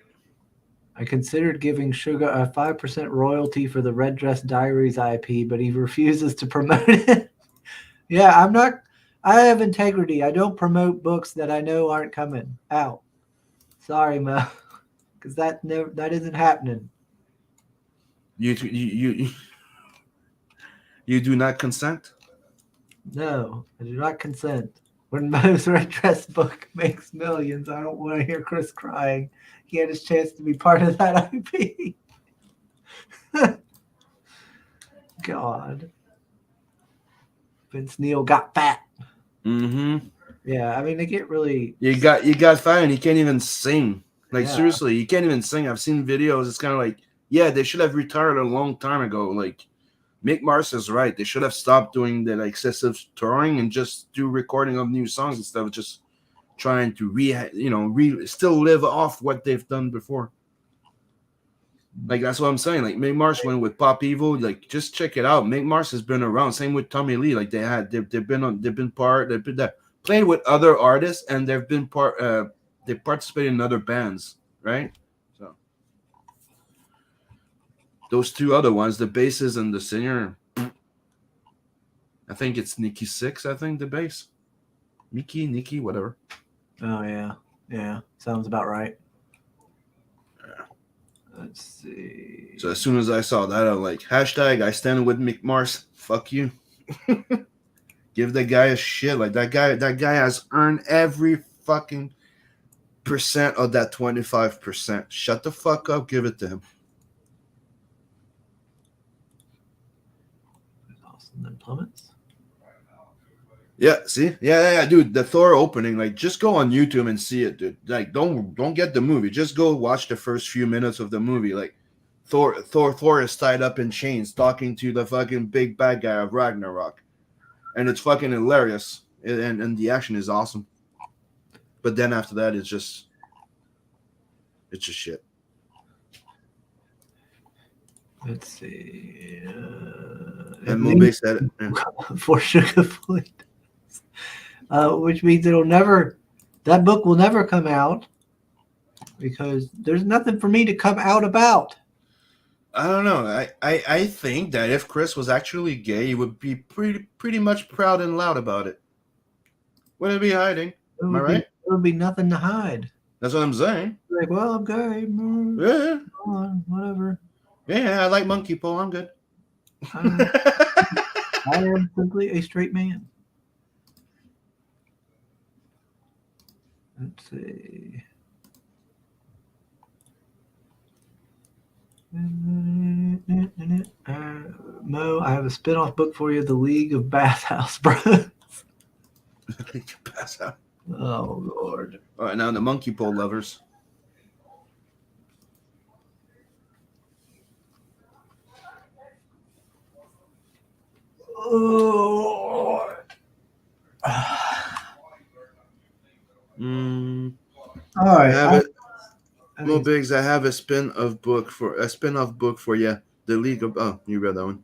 S1: I considered giving Sugar a 5% royalty for the Red Dress Diaries IP, but he refuses to promote it. Yeah, I have integrity. I don't promote books that I know aren't coming out. Sorry, Mo, because that isn't happening.
S3: You do not consent?
S1: No, I do not consent. When Mo's Red Dress book makes millions, I don't want to hear Chris crying. He had his chance to be part of that IP. God. Vince Neil got fat.
S3: Mm-hmm.
S1: Yeah, I mean, they get really...
S3: You got fat and he can't even sing. Like, seriously, he can't even sing. I've seen videos. It's kind of like, yeah, they should have retired a long time ago. Like, Mick Mars is right. They should have stopped doing the excessive touring and just do recording of new songs instead of just trying to still live off what they've done before. Like, that's what I'm saying. Like, Mick Mars went with Pop Evil. Like, just check it out. Mick Mars has been around. Same with Tommy Lee. Like, they've played with other artists and they participated in other bands, right? So those two other ones, the bassist and the singer, I think it's Nikki Sixx. I think the bass, Nikki, whatever.
S1: Oh yeah, sounds about right.
S3: Yeah.
S1: Let's see.
S3: So as soon as I saw that, I'm like, # I stand with Mick Mars. Fuck you. Give that guy a shit. Like, that guy has earned every fucking 10% of that 25%. Shut the fuck up. Give it to him.
S1: And then plummets.
S3: Yeah, see? Yeah, dude. The Thor opening, like, just go on YouTube and see it, dude. Like, don't get the movie. Just go watch the first few minutes of the movie. Like, Thor is tied up in chains talking to the fucking big bad guy of Ragnarok. And it's fucking hilarious. And the action is awesome. But then after that, it's just shit.
S1: Let's see.
S3: And Mobay said it. Yeah.
S1: For Sugar Fleet. Which means that book will never come out because there's nothing for me to come out about.
S3: I don't know. I think that if Chris was actually gay, he would be pretty much proud and loud about it. Wouldn't be hiding. Am I right?
S1: There would be nothing to hide.
S3: That's what I'm saying.
S1: Like, well, I'm gay.
S3: Yeah.
S1: Come on, whatever.
S3: Yeah, I like monkey pole. I'm good.
S1: I am simply a straight man. Let's see. Mo, I have a spin-off book for you, The League of Bathhouse Bros.
S3: Pass out.
S1: Oh, Lord.
S3: All right, now the monkey pole lovers.
S1: Oh. All right.
S3: I have it. Mo Biggs, I have a spin-off book for you. The League of you read that one.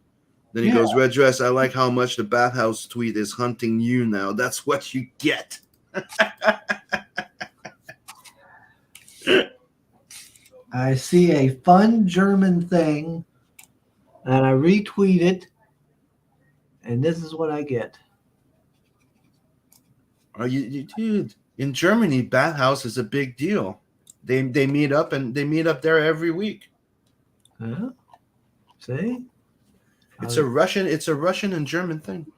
S3: Then he goes, Red Dress, I like how much the bathhouse tweet is hunting you now. That's what you get.
S1: I see a fun German thing and I retweet it, and this is what I get.
S3: Are you dude? In Germany, bathhouse is a big deal. They meet up there every week.
S1: Huh? See?
S3: It's a Russian and German thing.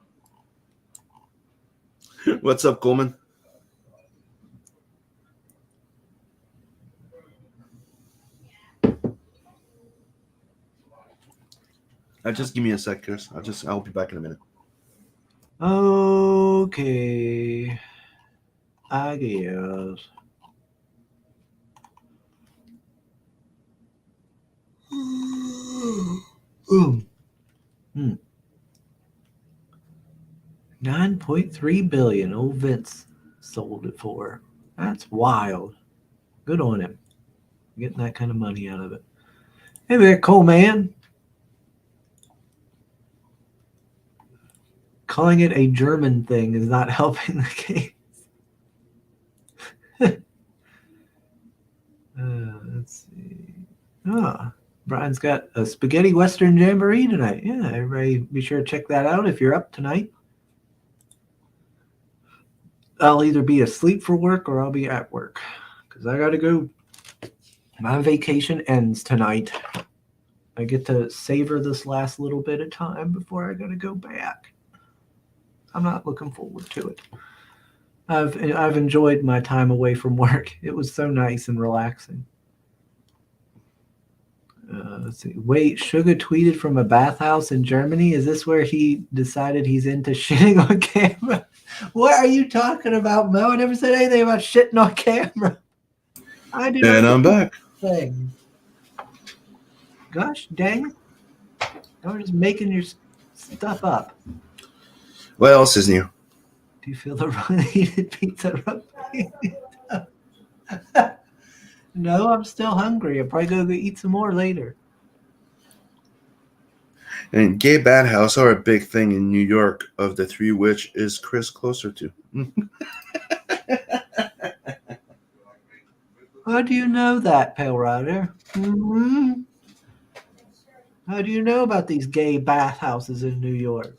S3: What's up, Coleman? Just give me a sec, Chris. I'll be back in a minute.
S1: Okay. I guess. Ooh. 9.3 billion. Old Vince sold it for. That's wild. Good on him. Getting that kind of money out of it. Hey there, Cole Man. Calling it a German thing is not helping the case. Let's see. Brian's got a spaghetti western jamboree tonight. Yeah, everybody be sure to check that out if you're up tonight. I'll either be asleep for work or I'll be at work because I got to go. My vacation ends tonight. I get to savor this last little bit of time before I got to go back. I'm not looking forward to it. I've enjoyed my time away from work. It was so nice and relaxing. Let's see. Wait, Sugar tweeted from a bathhouse in Germany. Is this where he decided he's into shitting on camera? What are you talking about, Mo? I never said anything about shitting on camera. I did.
S3: And I'm back.
S1: Thing. Gosh dang it. You're just making your stuff up.
S3: What else is new?
S1: Do you feel the heated pizza rub? No, I'm still hungry. I'll probably go eat some more later.
S3: And gay bathhouse are a big thing in New York. Of the three, which is Chris closer to?
S1: How do you know that, Pale Rider? Mm-hmm. How do you know about these gay bathhouses in New York?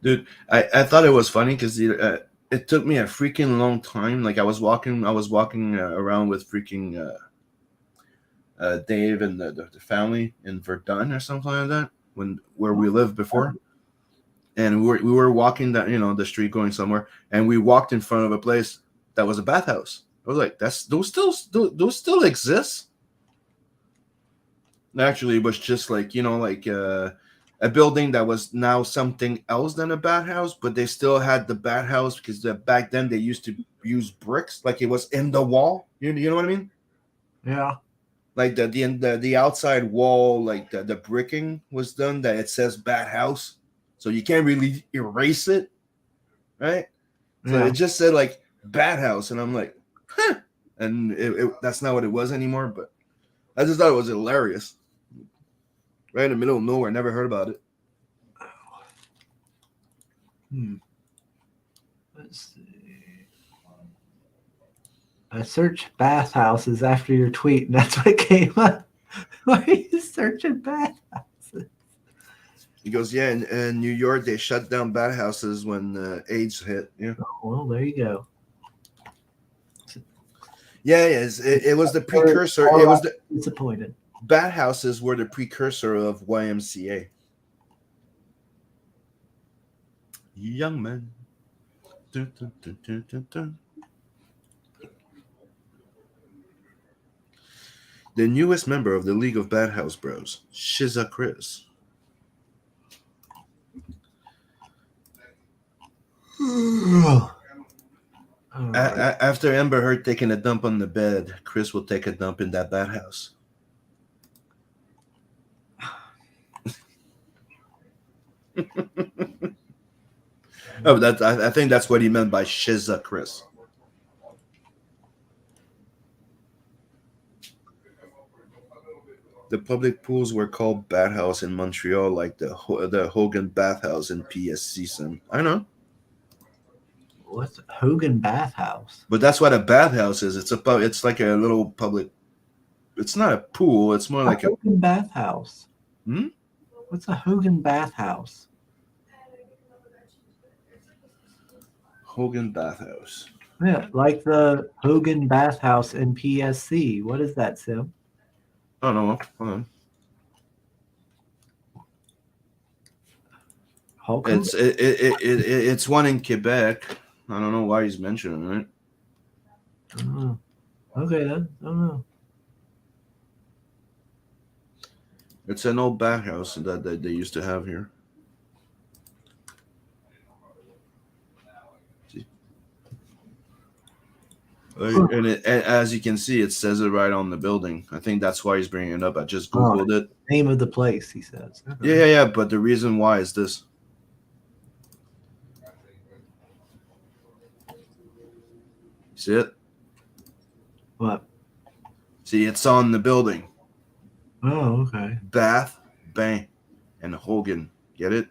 S3: Dude, I thought it was funny because it took me a freaking long time. Like I was walking around with freaking Dave and the family in Verdun or something like that, where we lived before, and we were walking down the street going somewhere, and we walked in front of a place that was a bathhouse. I was like, those still exist. Actually, it was just like a building that was now something else than a bathhouse, but they still had the bathhouse because back then they used to use bricks, like it was in the wall. You know what I mean?
S1: Yeah.
S3: Like the outside wall, like the bricking was done that it says bathhouse, so you can't really erase it, right? So
S1: Yeah.
S3: it just said like bathhouse, and I'm like, huh. And that's not what it was anymore. But I just thought it was hilarious. Right in the middle of nowhere, never heard about it.
S1: Let's see. I searched bathhouses after your tweet, and that's what came up. Why are you searching bathhouses?
S3: He goes, yeah, in New York, they shut down bathhouses when AIDS hit. Yeah.
S1: Oh, well, there you go.
S3: Yeah, it was the precursor. It was the
S1: disappointed.
S3: bathhouses were the precursor of YMCA. Young man. Dun, dun, dun, dun, dun, dun. The newest member of the League of Bathhouse Bros, Shiza Chris. After Amber Heard taking a dump on the bed, Chris will take a dump in that bathhouse. Oh, I think that's what he meant by Shiza Chris. The public pools were called bathhouse in Montreal, like the Hogan Bathhouse in PSC. Son. I know.
S1: What's Hogan Bathhouse?
S3: But that's what a bathhouse is. It's like a little public. It's not a pool. It's more like
S1: Hogan Bathhouse.
S3: Hmm?
S1: What's a Hogan Bathhouse?
S3: Hogan Bathhouse.
S1: Yeah, like the Hogan Bathhouse in PSC. What is that, Sim?
S3: Oh no, hold on.
S1: Hogan?
S3: It's one in Quebec. I don't know why he's mentioning it.
S1: Oh. Okay then. I don't know.
S3: It's an old bathhouse that they used to have here. See? And as you can see, it says it right on the building. I think that's why he's bringing it up. I just Googled it.
S1: Name of the place, he says.
S3: Yeah. But the reason why is this. See it?
S1: What?
S3: See, it's on the building.
S1: Oh, okay.
S3: Bath, Bang, and Hogan. Get it?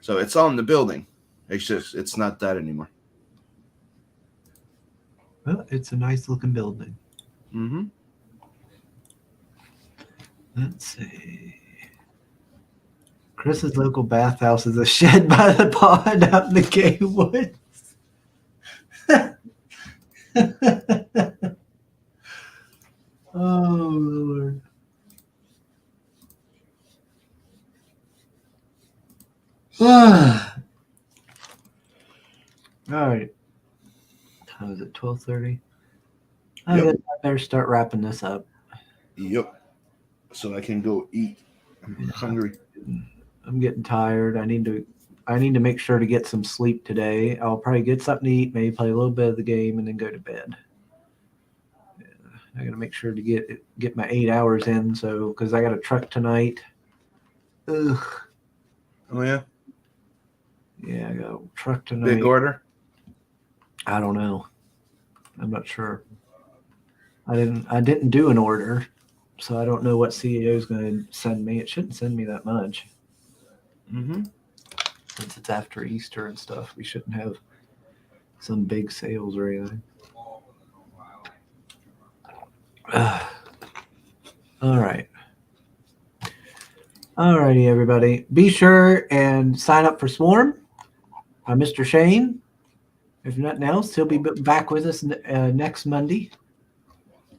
S3: So it's on the building. It's not that anymore.
S1: Well, it's a nice looking building.
S3: Mm-hmm.
S1: Let's see. Chris's local bathhouse is a shed by the pond out in the Gay Woods. Oh, Lord. All right. How is it? 12:30. I guess I better start wrapping this up.
S3: Yep. So I can go eat. I'm hungry.
S1: I'm getting tired. I need to make sure to get some sleep today. I'll probably get something to eat, maybe play a little bit of the game, and then go to bed. Yeah, I got to make sure to get my 8 hours in, so because I got a truck tonight. Ugh.
S3: Oh yeah.
S1: Yeah, I got a truck tonight.
S3: Big order.
S1: I don't know. I'm not sure. I didn't do an order, so I don't know what CEO is going to send me. It shouldn't send me that much.
S3: Mm-hmm.
S1: Since it's after Easter and stuff, we shouldn't have some big sales or anything. All right. All righty, everybody. Be sure and sign up for Swarm. Mr. Shane, if nothing else, he'll be back with us next Monday,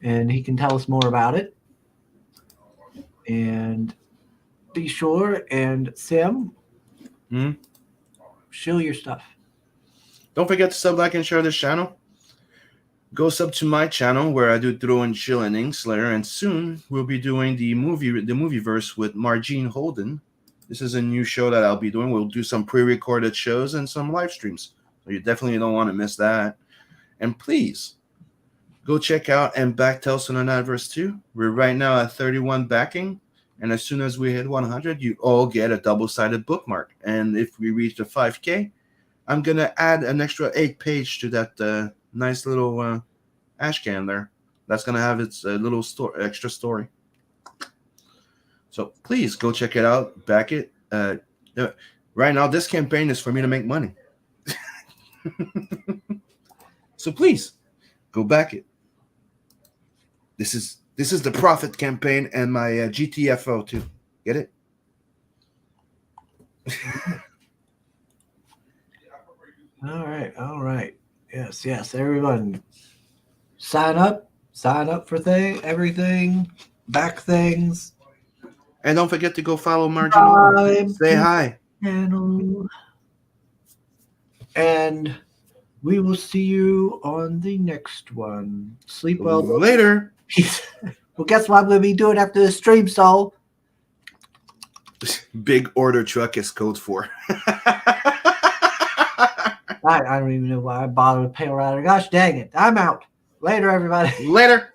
S1: and he can tell us more about it. And be sure and Sim, show your stuff.
S3: Don't forget to sub, like, and share this channel. go sub to my channel where I do Throw and Chill and Inkslayer, and soon we'll be doing the movieverse with Margene Holden. This is a new show that I'll be doing. We'll do some pre-recorded shows and some live streams. So you definitely don't want to miss that. And please go check out and back Tales from the Nightverse 2. We're right now at 31 backing. And as soon as we hit 100, you all get a double-sided bookmark. And if we reach the 5K, I'm going to add an extra 8-page to that nice little ash can there. That's going to have its little extra story. So please go check it out. Back it. Right now, this campaign is for me to make money. So please go back it. This is the profit campaign and my GTFO too. Get it?
S1: All right. Yes. Everyone, sign up for everything, back things.
S3: And don't forget to go follow Margene. Say hi.
S1: Channel. And we will see you on the next one. Sleep well.
S3: Later.
S1: Well, guess what I'm going to be doing after the stream, Soul?
S3: Big order truck is code for.
S1: I don't even know why I bothered with Pale Rider. Gosh dang it. I'm out. Later, everybody.
S3: Later.